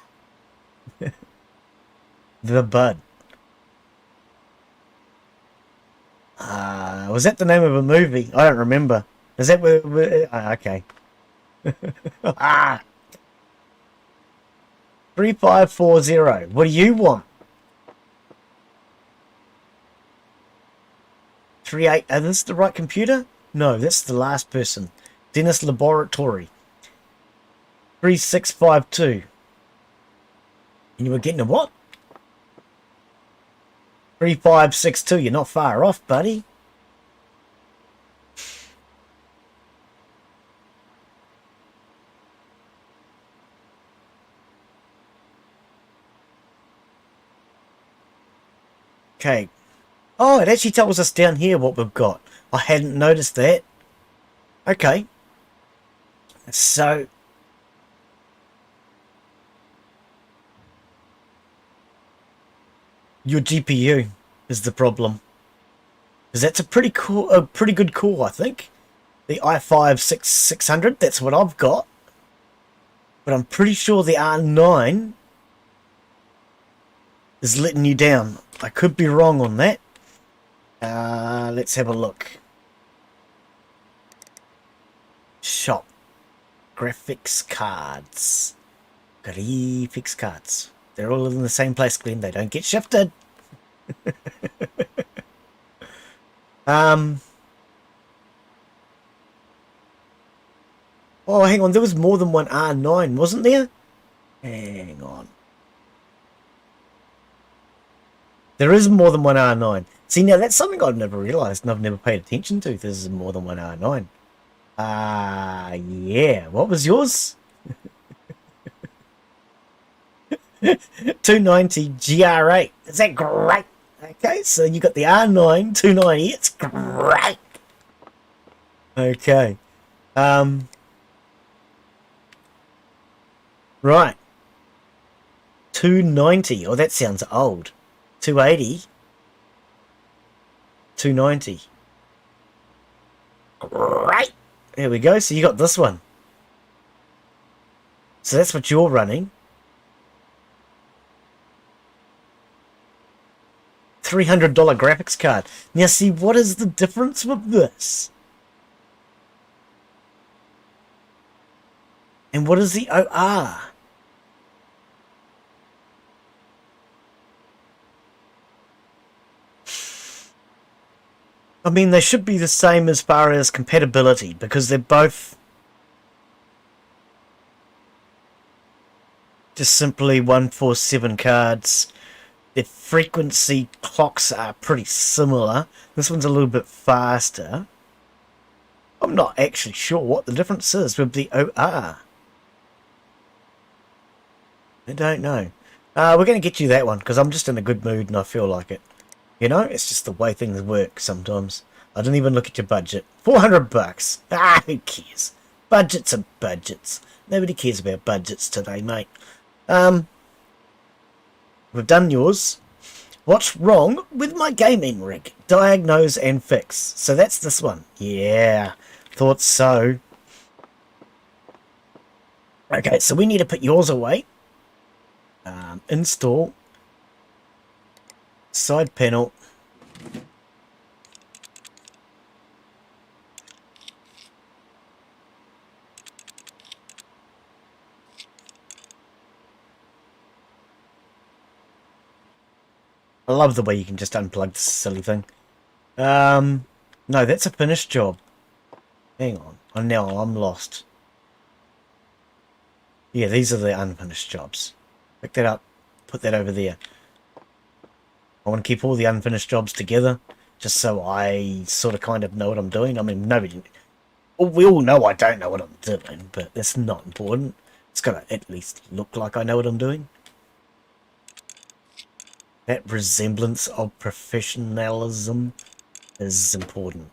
The Bud. Was that the name of a movie? I don't remember. Is that where okay. 3540. What do you want? 38. Is this the right computer? No, that's the last person. Dennis Laboratory. 3652. And you were getting a what? 3562. You're not far off, buddy. Okay. Oh, it actually tells us down here what we've got. I hadn't noticed that. Okay. So... your GPU is the problem. Because that's a pretty good core, I think. The i5-6600, that's what I've got. But I'm pretty sure the R9 is letting you down. I could be wrong on that. Let's have a look. Shop. Graphics cards. Graphics cards. They're all in the same place, Glen. They don't get shifted. Oh, hang on. There was more than one R9, wasn't there? Hang on. There is more than one R9. See, now that's something I've never realised and I've never paid attention to. There's more than one R9. Yeah. What was yours? 290 GR8. Is that great? Okay, so you got the R9 290. It's great. Okay. Right. 290. Oh, that sounds old. 280. 290. Great. There we go. So you got this one. So that's what you're running. $300 graphics card. Now see, what is the difference with this? And what is the OR? I mean, they should be the same as far as compatibility, because they're both just simply 147 cards. Their frequency clocks are pretty similar. This one's a little bit faster. I'm not actually sure what the difference is with the OR. I don't know. We're going to get you that one, because I'm just in a good mood and I feel like it. You know, it's just the way things work sometimes. I didn't even look at your budget. $400. Who cares? Budgets are budgets. Nobody cares about budgets today, mate. We've done yours. What's wrong with my gaming rig? Diagnose and fix. So that's this one. Yeah, thought so. Okay, so we need to put yours away. Install. Side panel. I love the way you can just unplug this silly thing. No, that's a finished job. Hang on. Oh, now I'm lost. Yeah, these are the unfinished jobs. Pick that up. Put that over there. I want to keep all the unfinished jobs together, just so I sort of kind of know what I'm doing. I mean, nobody... We all know I don't know what I'm doing, but that's not important. It's got to at least look like I know what I'm doing. That resemblance of professionalism is important.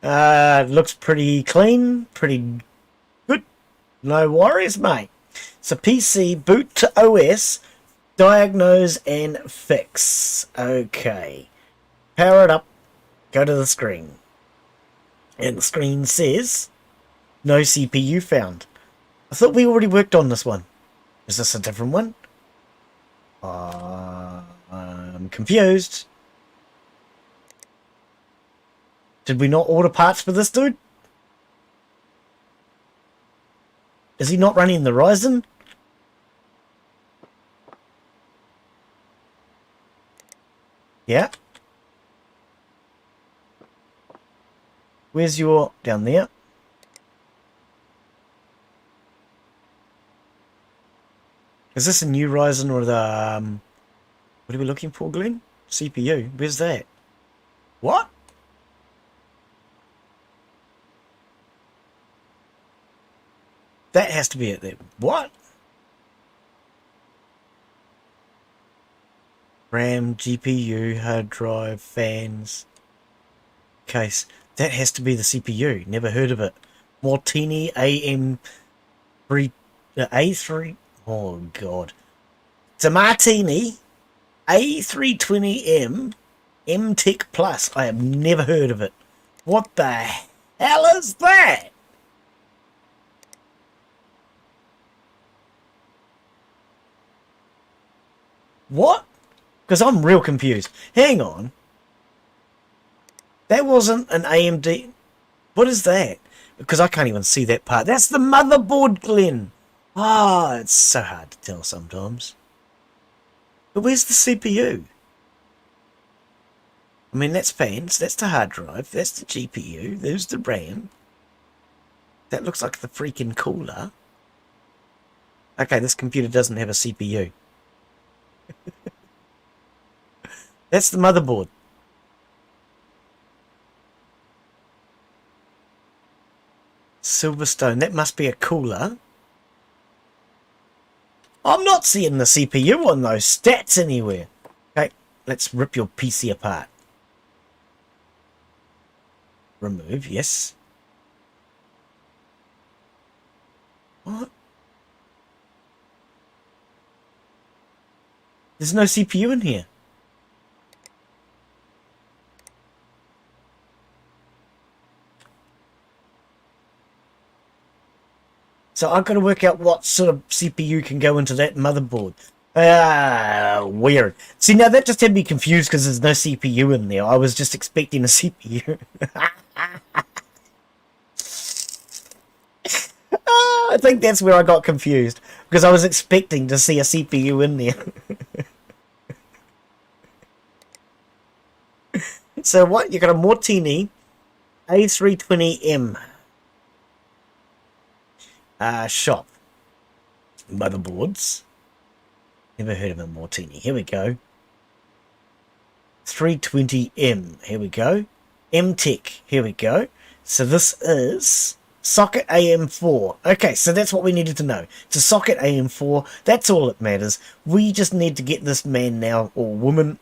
Looks pretty clean, pretty good. No worries, mate. So PC, boot to OS, diagnose and fix. Okay. Power it up, go to the screen. And the screen says, no CPU found. I thought we already worked on this one. Is this a different one? I'm confused. Did we not order parts for this dude? Is he not running the Ryzen? Yeah. Where's your... down there? Is this a new Ryzen or the... what are we looking for, Glen? CPU. Where's that? What? That has to be it there. What? RAM, GPU, hard drive, fans, case. That has to be the CPU. Never heard of it. Martini AM3... A3... Oh, God. It's a Martini A320M MTech Plus. I have never heard of it. What the hell is that? What? Because I'm real confused. Hang on. That wasn't an AMD... What is that? Because I can't even see that part. That's the motherboard, Glen. Ah, it's so hard to tell sometimes. But where's the CPU? I mean, that's fans. That's the hard drive. That's the GPU. There's the RAM. That looks like the freaking cooler. Okay, this computer doesn't have a CPU. That's the motherboard. Silverstone. That must be a cooler. I'm not seeing the CPU on those stats anywhere. Okay, let's rip your PC apart. Remove, yes. What? There's no CPU in here. So I've got to work out what sort of CPU can go into that motherboard. Weird. See, now that just had me confused because there's no CPU in there. I was just expecting a CPU. I think that's where I got confused. Because I was expecting to see a CPU in there. So what? You got a Martini A320M. Shop. Motherboards. Never heard of a Martini. Here we go. 320M. Here we go. MTech. Here we go. So this is socket AM4. Okay, so that's what we needed to know. It's a socket AM4. That's all that matters. We just need to get this man now, or woman,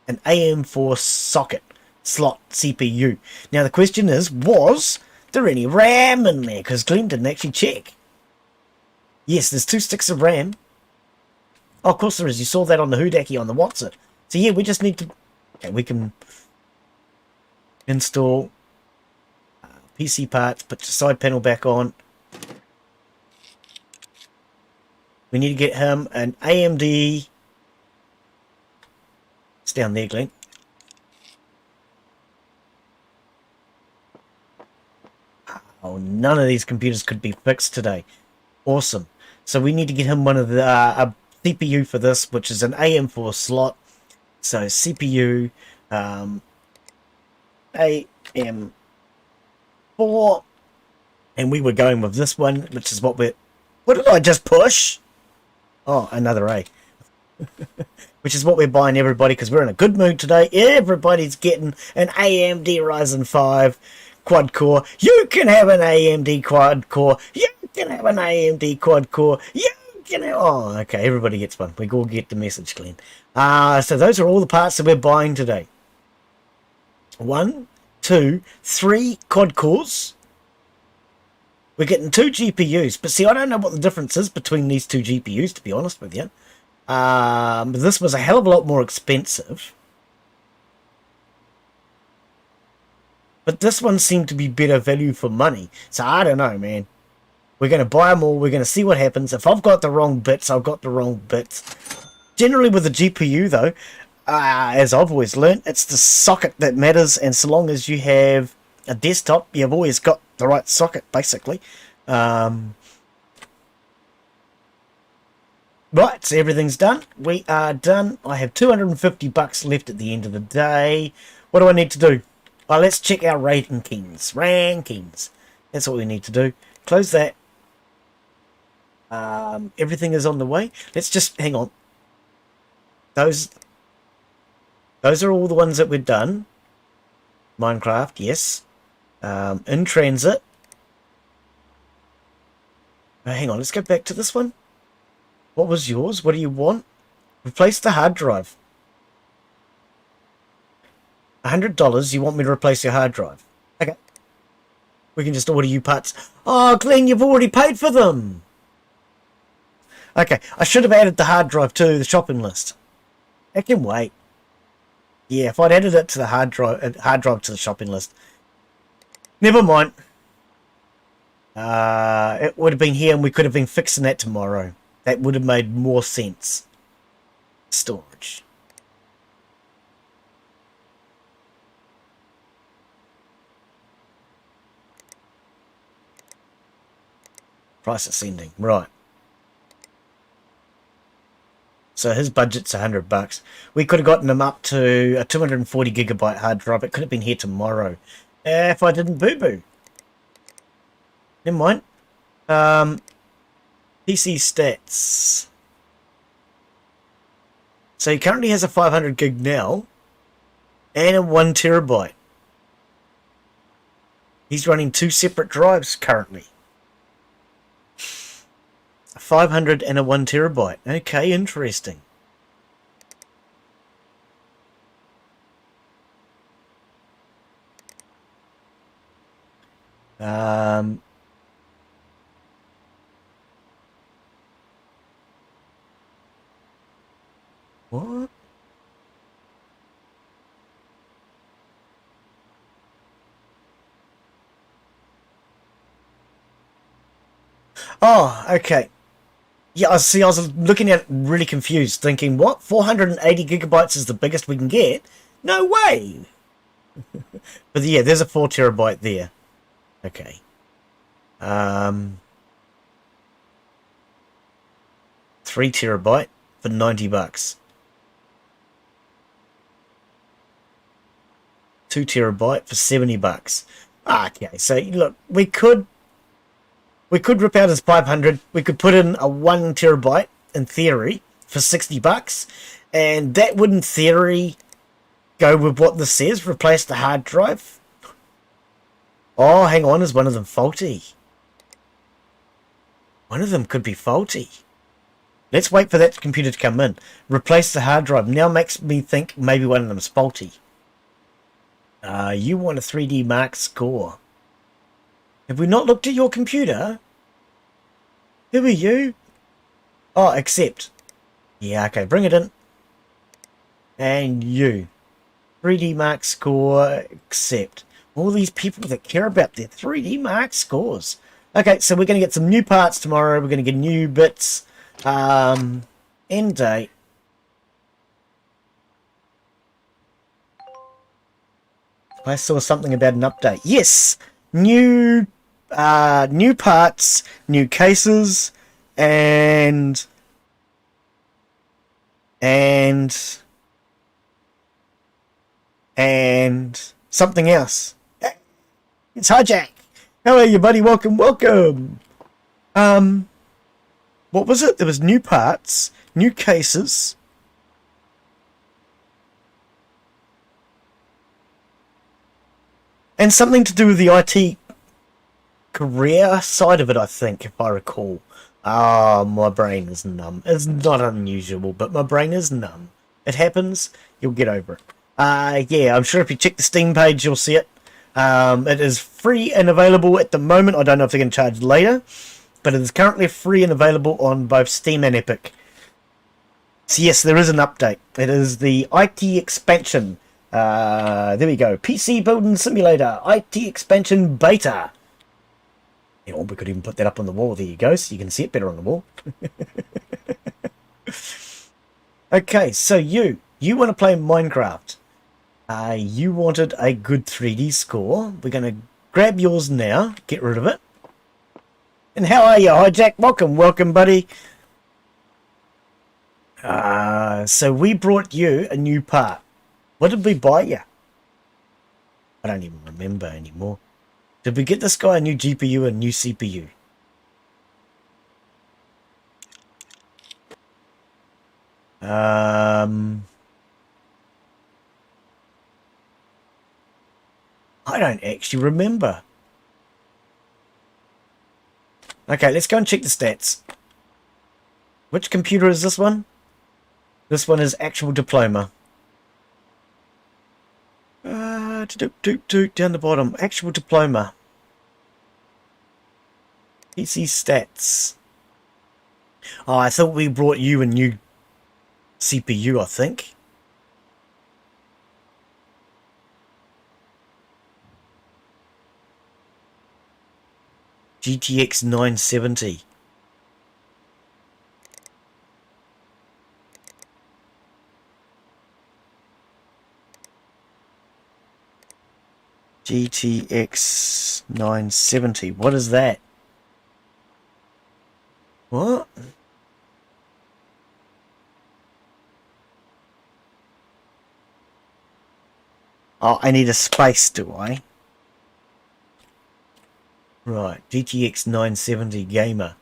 an AM4 socket slot CPU. Now the question is, was there any RAM in there? Because Glen didn't actually check. Yes, there's 2 sticks of RAM. Oh, of course there is. You saw that on the Hoodaki on the What's-It. So yeah, we just need to... Okay, we can install PC parts, put your side panel back on. We need to get him an AMD... It's down there, Glen. Oh, none of these computers could be fixed today. Awesome. So we need to get him one of the a CPU for this, which is an AM4 slot. So CPU AM4, and we were going with this one, which is what we're... What did I just push? Oh, another A. Which is what we're buying everybody, because we're in a good mood today. Everybody's getting an AMD Ryzen 5 quad core. You can have an AMD quad core. You can have an AMD quad core. You can have... Oh, okay, everybody gets one. We all get the message, Glen. So those are all the parts that we're buying today. 1, 2, 3 quad cores. We're getting 2 GPUs. But see, I don't know what the difference is between these 2 GPUs, to be honest with you. But this was a hell of a lot more expensive. But this one seemed to be better value for money. So I don't know, man. We're going to buy them all. We're going to see what happens. If I've got the wrong bits, I've got the wrong bits. Generally with the GPU, though, as I've always learned, it's the socket that matters. And so long as you have a desktop, you've always got the right socket, basically. Right, so everything's done. We are done. I have $250 left at the end of the day. What do I need to do? Oh, let's check our rankings. That's what we need to do. Close that. Everything is on the way. Let's just hang on. Those are all the ones that we've done. Minecraft, yes. In transit. Hang on, let's go back to this one. What was yours? What do you want? Replace the hard drive. $100, you want me to replace your hard drive? Okay. We can just order you parts. Oh, Glen, you've already paid for them. Okay, I should have added the hard drive to the shopping list. I can wait. Yeah, if I'd added it to the hard drive to the shopping list. Never mind. It would have been here and we could have been fixing that tomorrow. That would have made more sense. Storage. Price ascending. Right. So his budget's $100. We could have gotten him up to a 240 gigabyte hard drive. It could have been here tomorrow. If I didn't boo-boo. Never mind. PC stats. So he currently has a 500 gig now and a 1 terabyte. He's running 2 separate drives currently. A 500 and a 1 terabyte. Okay, interesting. What? Oh, okay. Yeah, I see. I was looking at it really confused, thinking, what? 480 gigabytes is the biggest we can get? No way! But yeah, there's a 4 terabyte there. Okay. 3 terabyte for $90. 2 terabyte for $70. Okay, so look, we could rip out his 500. We could put in a 1 terabyte in theory for $60, and that would in theory go with what this says. Replace the hard drive. Oh, hang on, is one of them faulty? One of them could be faulty. Let's wait for that computer to come in. Replace the hard drive. Now makes me think maybe one of them is faulty. You want a 3D Mark score. Have we not looked at your computer? Who are you? Oh, accept. Yeah, okay, bring it in. And you. 3D Mark score, accept. All these people that care about their 3D Mark scores. Okay, so we're going to get some new parts tomorrow. We're going to get new bits. End date. I saw something about an update. Yes! New new parts, new cases, and something else. It's Hijack. How are you, buddy? Welcome, welcome. What was it? There was new parts, new cases, and something to do with the IT career side of it, I think, if I recall. Oh, my brain is numb. It's not unusual, but my brain is numb. It happens. You'll get over it. Yeah, I'm sure if you check the Steam page, you'll see it. It is free and available at the moment. I don't know if they're going to charge later, but it is currently free and available on both Steam and Epic. So yes, there is an update. It is the IT expansion. There we go. PC Building Simulator IT expansion beta. You know, we could even put that up on the wall. There you go, so you can see it better on the wall. Okay, so you want to play Minecraft. You wanted a good 3D score. We're going to grab yours now, get rid of it. And how are you, Hijack? Welcome, buddy. So we brought you a new part. What did we buy you? I don't even remember anymore. Did we get this guy a new GPU and new CPU? I don't actually remember. Okay, let's go and check the stats. Which computer is this one? This one is Actual Diploma. Down the bottom. Actual Diploma. PC stats. Oh, I thought we brought you a new CPU, I think. GTX 970. GTX 970. What is that? What? Oh, I need a space, do I? Right, GTX 970 Gamer.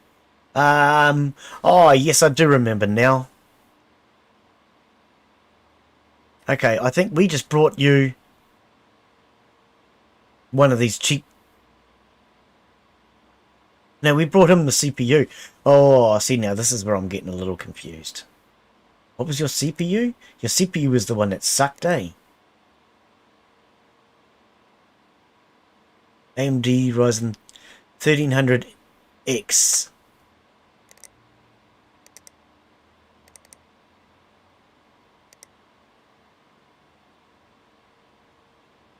Oh, yes, I do remember now. Okay, I think we just brought you one of these cheap... No, we brought him the CPU. Oh, see, now this is where I'm getting a little confused. What was your CPU? Your CPU was the one that sucked, eh? AMD Ryzen 1300X.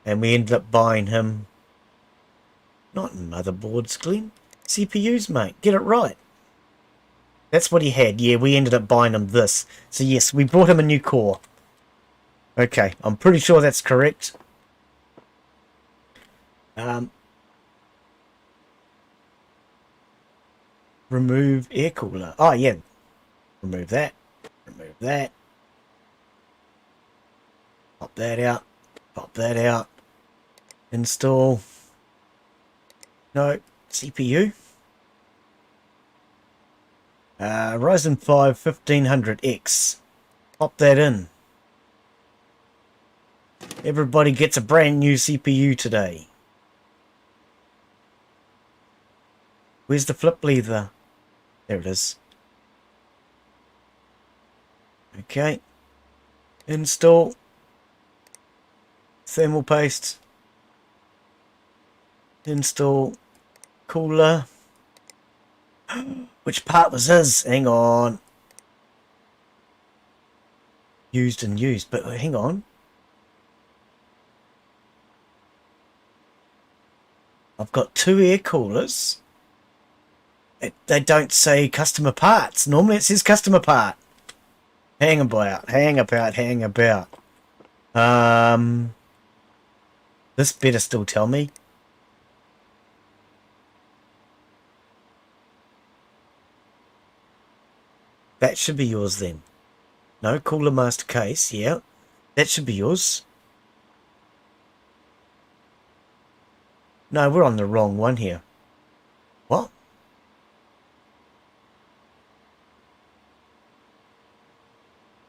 And we ended up buying him... Not motherboards, Glen. CPUs, mate. Get it right. That's what he had. Yeah, we ended up buying him this. So yes, we brought him a new core. Okay, I'm pretty sure that's correct. Remove air cooler. Oh, yeah. Remove that. Remove that. Pop that out. Pop that out. Install. No. CPU. Ryzen 5 1500X. Pop that in. Everybody gets a brand new CPU today. Where's the flip lever? There it is. Okay. Install. Thermal paste. Install. Cooler. Which part was his? Hang on. Used and used. But hang on. I've got two air coolers. They don't say customer parts. Normally it says customer part. Hang about. This better still tell me. That should be yours then. No, Cooler Master Case, yeah. That should be yours. No, we're on the wrong one here. What?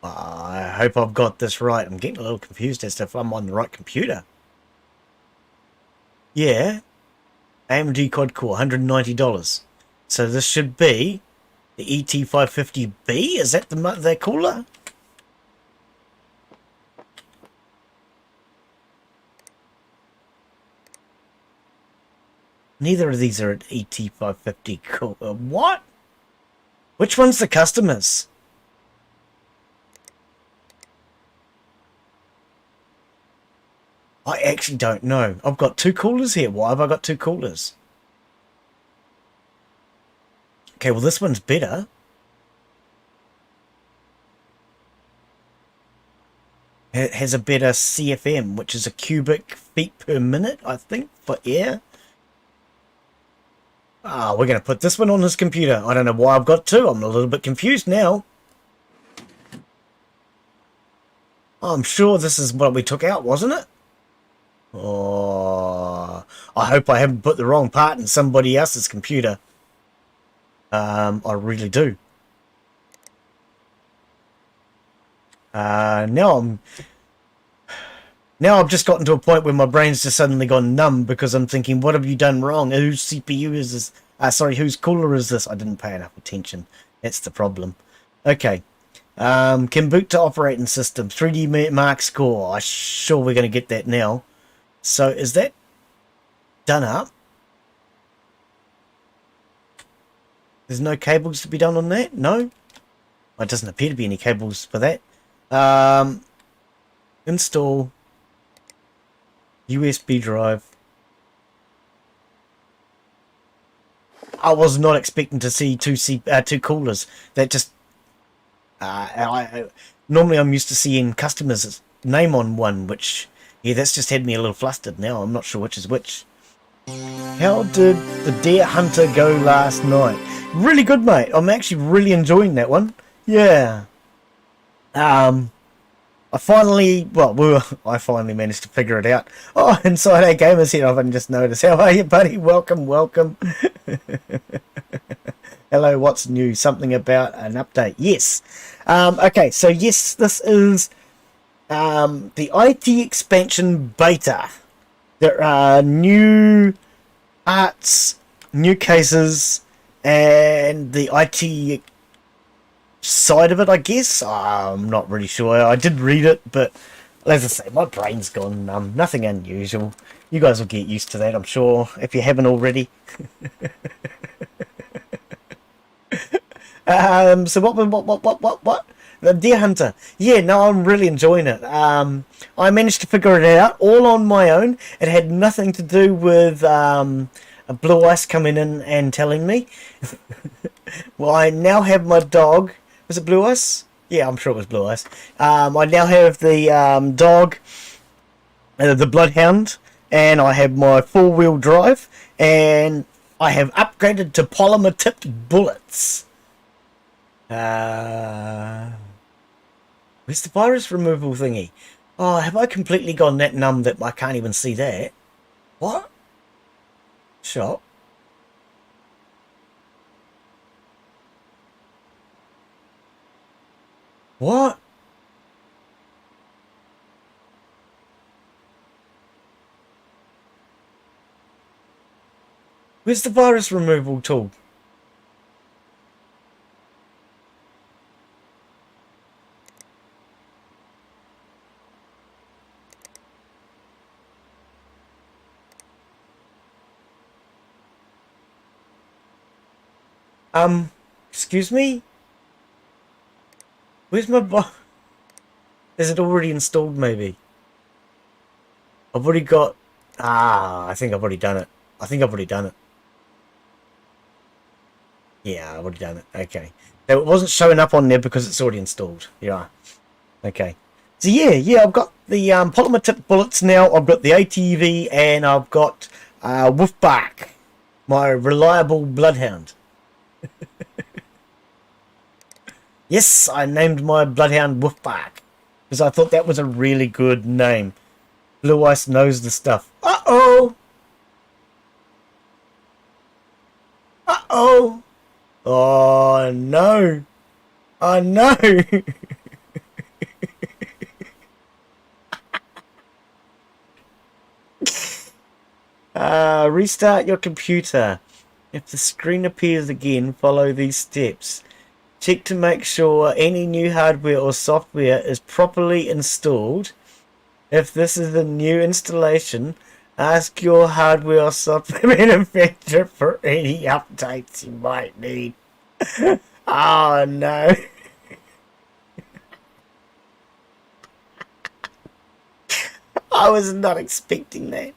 I hope I've got this right. I'm getting a little confused as to if I'm on the right computer. Yeah. AMD quad core, $190. So this should be the ET550B. Is that the cooler? Neither of these are at ET550 cooler. What? Which one's the customers? I actually don't know. I've got two coolers here. Why have I got two coolers? Okay, well this one's better. It has a better CFM, which is a cubic feet per minute, I think, for air. Ah, we're going to put this one on his computer. I don't know why I've got two. I'm a little bit confused now. I'm sure this is what we took out, wasn't it? Oh, I hope I haven't put the wrong part in somebody else's computer. I really do. Now I've just gotten to a point where my brain's just suddenly gone numb because I'm thinking, what have you done wrong? Whose CPU is this? Sorry, whose cooler is this? I didn't pay enough attention. That's the problem. Okay. Can boot to operating system. 3D Mark score. I'm sure we're going to get that now. So is that done up? There's no cables to be done on that? No? Well, it doesn't appear to be any cables for that. Install USB drive. I was not expecting to see two coolers. That just normally I'm used to seeing customers' name on one, which that's just had me a little flustered now. I'm not sure which is which. How did the deer hunter go last night? Really good, mate. I'm actually really enjoying that one. Yeah. I finally managed to figure it out. Oh, Inside Our Gamers here. I've just noticed. How are you, buddy? Welcome, welcome. Hello, what's new? Something about an update. Yes. Okay, so yes, this is the IT expansion beta. There are new arts, new cases, and the IT side of it, I guess. I'm not really sure. I did read it, but as I say, my brain's gone numb. Nothing unusual. You guys will get used to that, I'm sure, if you haven't already. So what? The Deer Hunter. Yeah, no, I'm really enjoying it. I managed to figure it out all on my own. It had nothing to do with a Blue Ice coming in and telling me. Well, I now have my dog. Was it Blue Ice? Yeah, I'm sure it was Blue Ice. I now have the dog, the Bloodhound, and I have my four-wheel drive, and I have upgraded to polymer-tipped bullets. Where's the virus removal thingy? Oh, have I completely gone that numb that I can't even see that? What? Shop? What? Where's the virus removal tool? Excuse me? Where's my Is it already installed, maybe? I've already got... I think I've already done it. Yeah, I've already done it. Okay. Now, it wasn't showing up on there because it's already installed. Yeah. Okay. So, yeah, I've got the polymer tip bullets now. I've got the ATV, and I've got Wolfbark, my reliable bloodhound. Yes, I named my bloodhound Wolfbark because I thought that was a really good name. Blue Ice knows the stuff. Uh-oh! Uh-oh! Oh, no! Oh, no! Restart your computer. If the screen appears again, follow these steps. Check to make sure any new hardware or software is properly installed. If this is a new installation, ask your hardware or software manufacturer for any updates you might need. Oh no. I was not expecting that.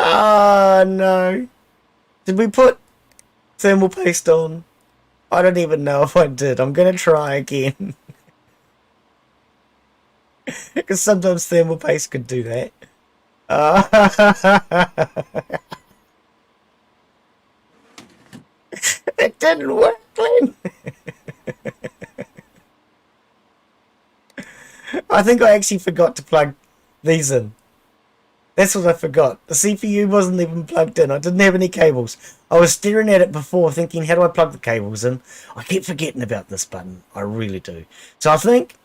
Oh no. Did we put thermal paste on? I don't even know if I did. I'm going to try again. Because sometimes thermal paste could do that. It didn't work, Glen. I think I actually forgot to plug these in. That's what I forgot. The CPU wasn't even plugged in. I didn't have any cables. I was staring at it before thinking, how do I plug the cables in? I keep forgetting about this button. I really do. So I think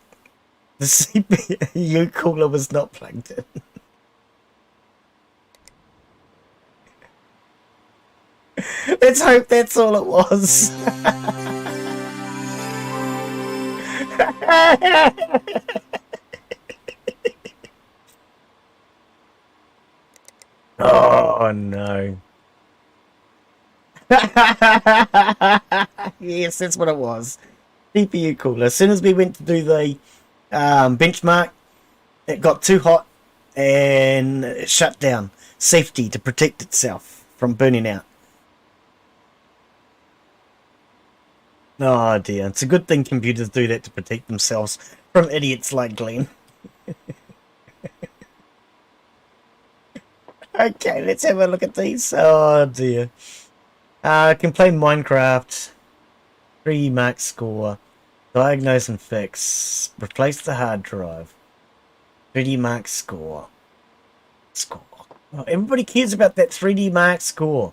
the CPU cooler was not plugged in. Let's hope that's all it was. Oh no. Yes, that's what it was. CPU cooler. As soon as we went to do the benchmark, it got too hot and it shut down. Safety to protect itself from burning out. Oh dear. It's a good thing computers do that to protect themselves from idiots like Glen. Okay, let's have a look at these. Oh dear. Can play Minecraft. 3D Mark score. Diagnose and fix. Replace the hard drive. 3D Mark score. Score. Oh, everybody cares about that 3D Mark score.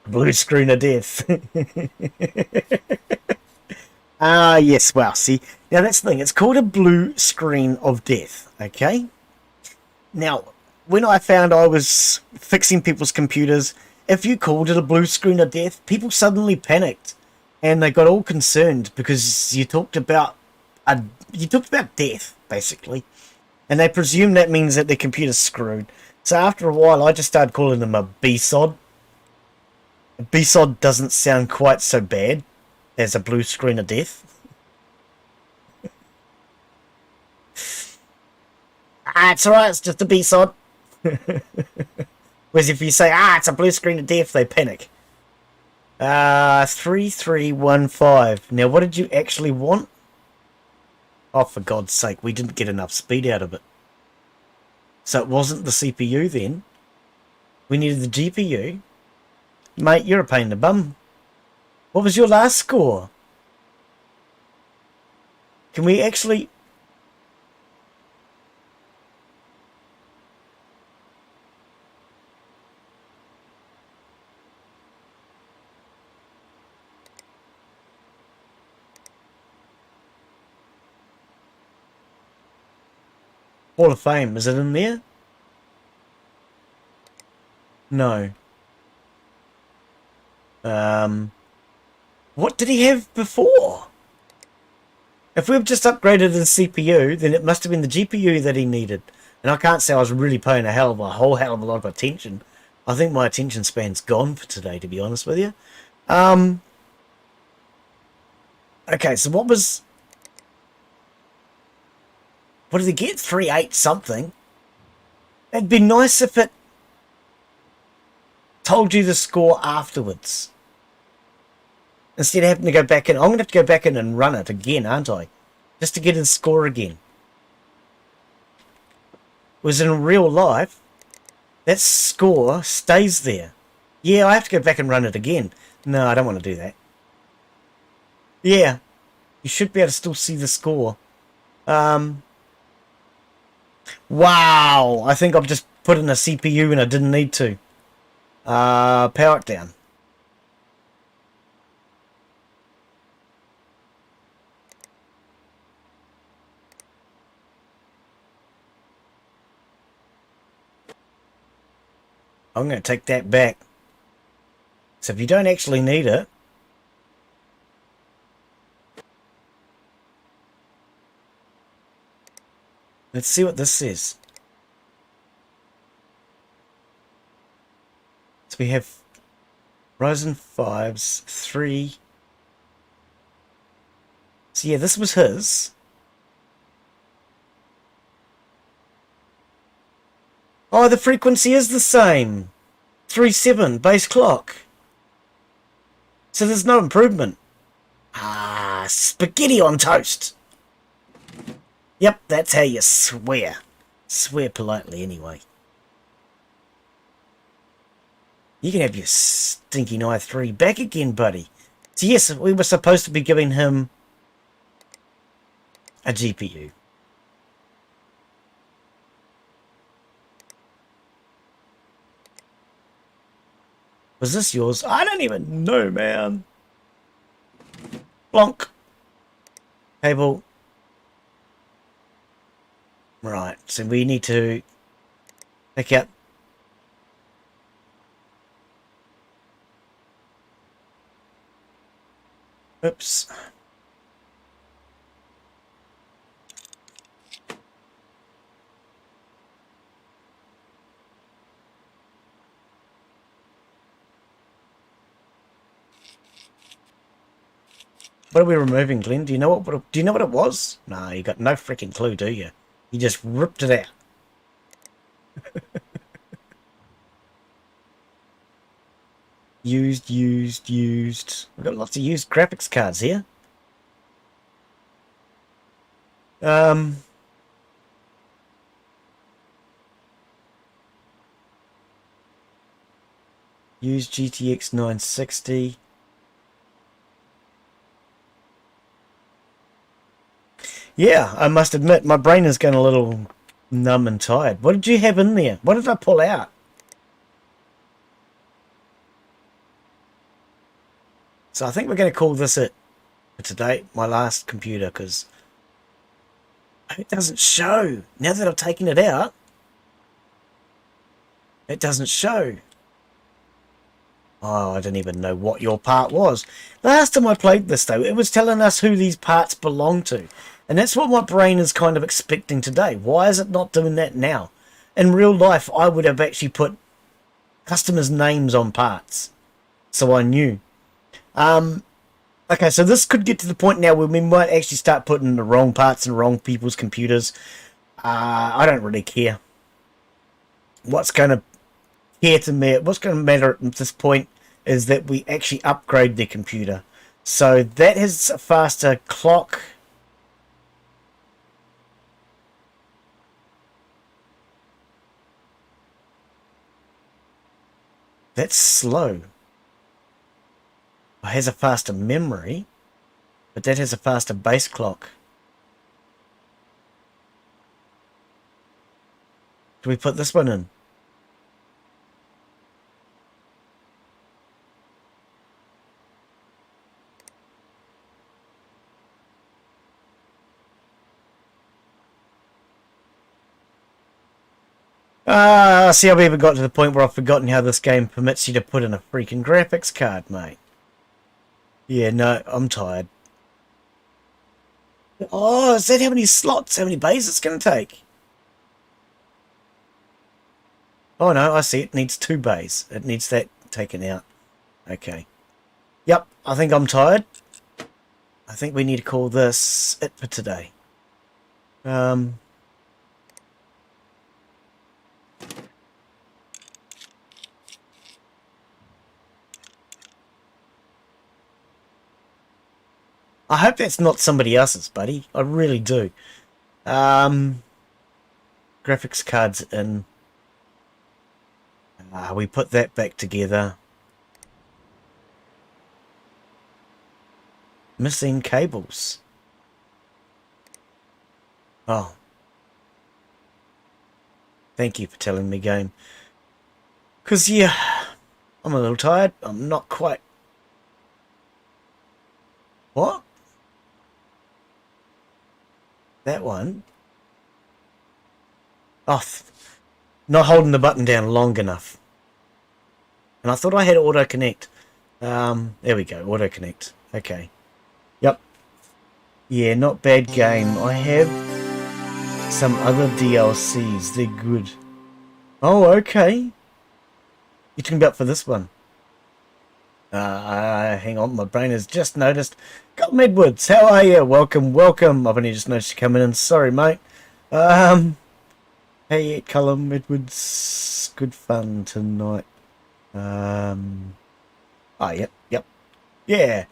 Blue screen of death. Yes, well, see, now that's the thing, it's called a blue screen of death, okay? Now, when I found I was fixing people's computers, if you called it a blue screen of death, people suddenly panicked, and they got all concerned because you talked about death, basically, and they presume that means that their computer's screwed. So after a while, I just started calling them a B-sod. A B-sod doesn't sound quite so bad as a blue screen of death. It's alright, it's just a B-sod. Whereas if you say, it's a blue screen of death, they panic. 3315. Now, what did you actually want? Oh, for God's sake, we didn't get enough speed out of it. So it wasn't the CPU then. We needed the GPU. Mate, you're a pain in the bum. What was your last score? Can we actually... Hall of Fame, is it in there? No. What did he have before? If we've just upgraded the CPU, then it must have been the GPU that he needed. And I can't say I was really paying a whole hell of a lot of attention. I think my attention span's gone for today, to be honest with you. Okay, so what was... What did he get? 3.8 something. It'd be nice if it told you the score afterwards. Instead of having to go back in. I'm going to have to go back in and run it again, aren't I? just to get his score again. Whereas in real life, that score stays there. Yeah, I have to go back and run it again. No, I don't want to do that. Yeah, you should be able to still see the score. Wow, I think I've just put in a CPU and I didn't need to. Power it down. I'm going to take that back. So if you don't actually need it, let's see what this says. So we have Ryzen 5s, 3. So yeah, this was his. Oh, the frequency is the same. 3.7 base clock. So there's no improvement. Ah, spaghetti on toast. Yep, that's how you swear. Swear politely anyway. You can have your stinking i3 back again, buddy. So yes, we were supposed to be giving him a GPU. Was this yours? I don't even know, man. Blonk. Cable. Right, so we need to pick out. Oops. What are we removing, Glen? Do you know what it was? No, you got no freaking clue, do you? You just ripped it out. Used. We've got lots of used graphics cards here. Used GTX 960. Yeah, I must admit, my brain is getting a little numb and tired. What did you have in there? What did I pull out? So I think we're going to call this it for today, my last computer, because it doesn't show. Now that I've taken it out, it doesn't show. Oh, I don't even know what your part was. Last time I played this, though, it was telling us who these parts belong to. And that's what my brain is kind of expecting today. Why is it not doing that now? In real life, I would have actually put customers' names on parts, so I knew. Okay, so this could get to the point now where we might actually start putting the wrong parts in wrong people's computers. I don't really care. What's going to what's going to matter at this point is that we actually upgrade their computer. So that has a faster clock. That's slow. It has a faster memory, but that has a faster base clock. Do we put this one in? See, I've even got to the point where I've forgotten how this game permits you to put in a freaking graphics card, mate. Yeah, no, I'm tired. Oh, is that how many slots, how many bays it's going to take? Oh, no, I see. It needs 2 bays. It needs that taken out. Okay. Yep, I think I'm tired. I think we need to call this it for today. I hope that's not somebody else's, buddy. I really do. Graphics cards in. We put that back together. Missing cables. Oh. Thank you for telling me, game. Because, yeah, I'm a little tired. I'm not quite... What? That one? Oh, not holding the button down long enough. And I thought I had auto connect. There we go, auto connect. Okay. Yep. Yeah, not bad game. I have some other DLCs. They're good. Oh, okay. You're talking about for this one. Hang on, my brain has just noticed. Colm Edwards, how are you? Welcome, welcome. I've only just noticed you coming in. Sorry, mate. Hey, Colm Edwards. Good fun tonight. Yep. Yeah.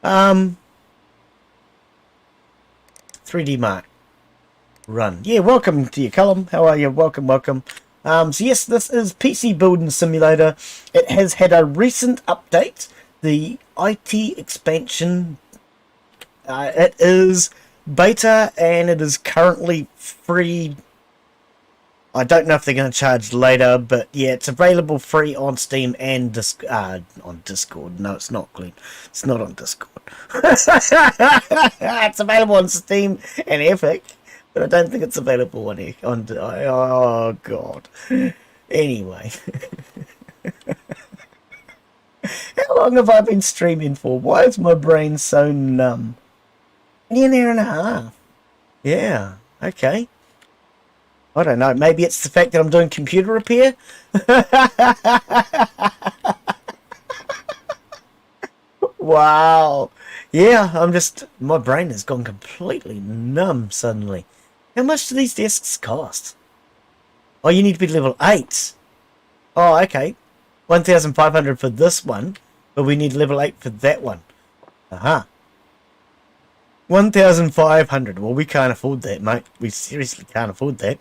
3D Mark. Run. Yeah, welcome to you, Colm. How are you? Welcome, welcome. So yes, this is PC Building Simulator. It has had a recent update. The IT expansion. It is beta and it is currently free. I don't know if they're going to charge later, but yeah, it's available free on Steam and on Discord. No, it's not, Glen. It's not on Discord. It's available on Steam and Epic, but I don't think it's available on oh god. Anyway, how long have I been streaming for? Why is my brain so numb? An hour and a half. Yeah. Okay. I don't know. Maybe it's the fact that I'm doing computer repair. Wow. Yeah, my brain has gone completely numb suddenly. How much do these desks cost? Oh, you need to be level 8. Oh, okay. 1,500 for this one, but we need level 8 for that one. Aha. 1,500. Well, we can't afford that, mate. We seriously can't afford that.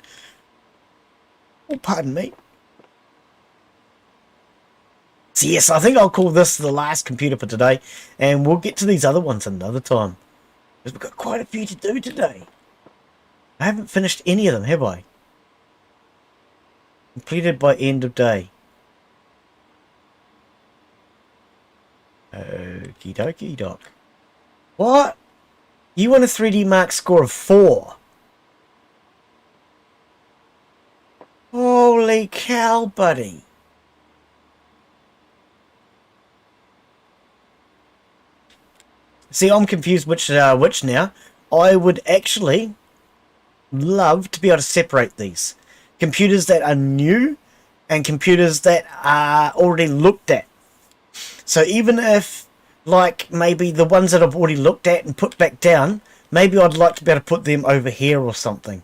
Oh, pardon me. So yes, I think I'll call this the last computer for today, and we'll get to these other ones another time. Because we've got quite a few to do today. I haven't finished any of them, have I? Completed by end of day. Okie dokie doc. What? You want a 3D Mark score of 4? Holy cow, buddy. See, I'm confused which now. I would actually love to be able to separate these. Computers that are new and computers that are already looked at. So even if, like, maybe the ones that I've already looked at and put back down, maybe I'd like to be able to put them over here or something.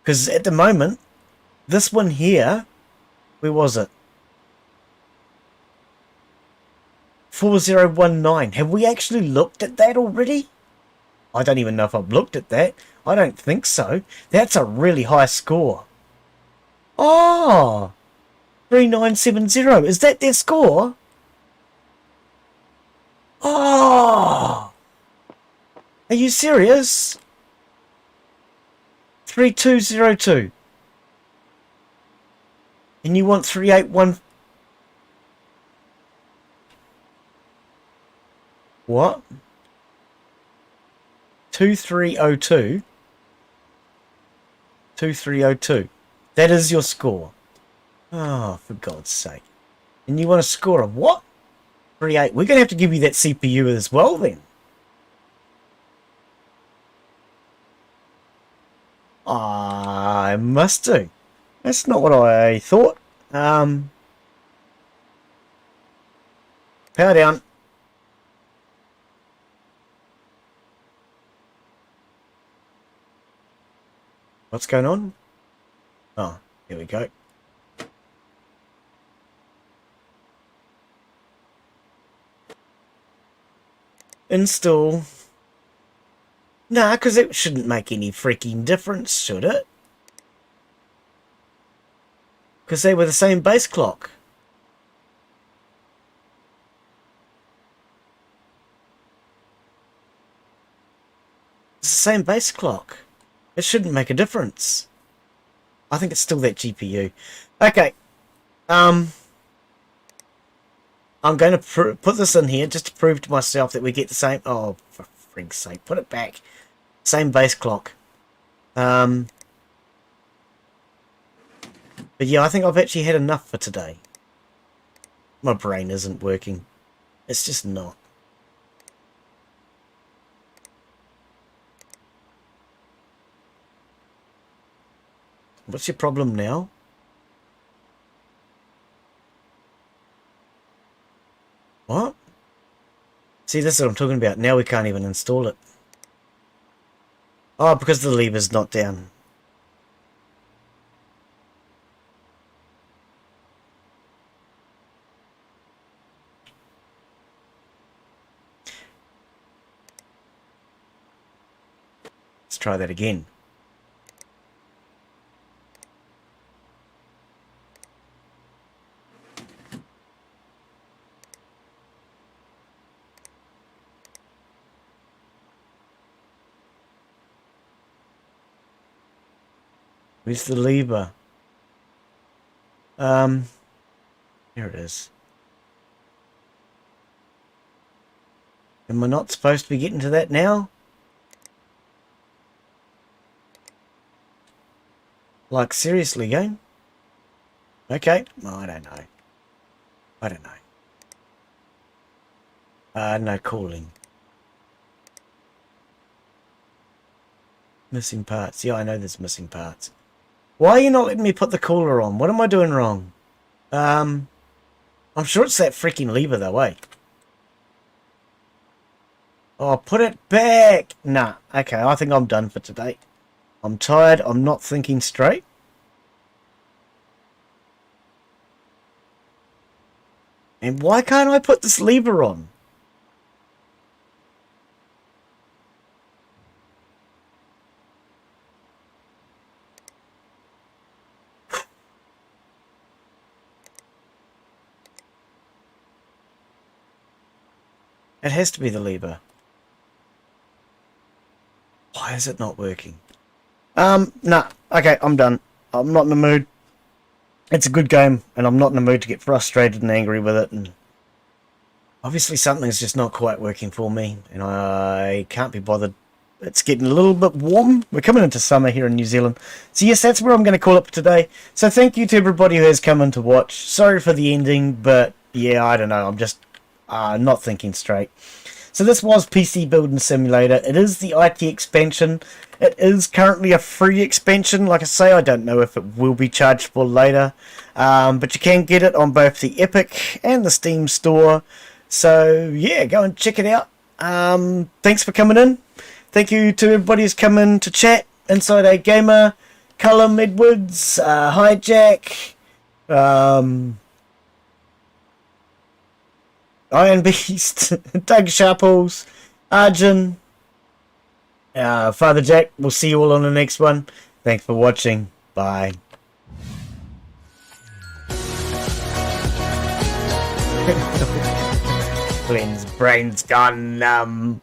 Because at the moment, this one here, where was it? 4019. Have we actually looked at that already? I don't even know if I've looked at that. I don't think so. That's a really high score. Oh! 3970. Is that their score? Oh! Are you serious? 3202. And you want 381... What? 2302? 2302. That is your score. Oh, for God's sake. And you want a score of what? 38. We're going to have to give you that CPU as well then. I must do. That's not what I thought. Power down. What's going on? Oh, here we go. install. Nah, because it shouldn't make any freaking difference, should it? Because they were the same base clock. It's the same base clock. It shouldn't make a difference. I think it's still that GPU. Okay. I'm going to put this in here just to prove to myself that we get the same... Oh, for frig's sake, put it back. Same base clock. But yeah, I think I've actually had enough for today. My brain isn't working. It's just not. What's your problem now? What? See, this is what I'm talking about. Now we can't even install it. Oh, because the lever's not down. Let's try that again. Where's the lever? Here it is. Am I not supposed to be getting to that now? Like, seriously, game? Okay. Oh, I don't know. I don't know. No calling. Missing parts. Yeah, I know there's missing parts. Why are you not letting me put the cooler on? What am I doing wrong? I'm sure it's that freaking lever though, eh? Oh, put it back! Nah, okay, I think I'm done for today. I'm tired, I'm not thinking straight. And why can't I put this lever on? It has to be the lever. Why is it not working? Nah. Okay, I'm done. I'm not in the mood. It's a good game, and I'm not in the mood to get frustrated and angry with it, and obviously something's just not quite working for me, and I can't be bothered. It's getting a little bit warm. We're coming into summer here in New Zealand. So yes, that's where I'm going to call it for today. So thank you to everybody who has come in to watch. Sorry for the ending, but yeah, I don't know. I'm just not thinking straight. So this was PC Building Simulator. It is the IT expansion. It is currently a free expansion. Like I say, I don't know if it will be charged for later. But you can get it on both the Epic and the Steam store. So yeah, go and check it out. Thanks for coming in. Thank you to everybody who's come in to chat. Inside A Gamer, Cullum Edwards, Hijack, Iron Beast, Doug Sharples, Arjun, Father Jack. We'll see you all on the next one. Thanks for watching. Bye. Glen's brain's gone numb.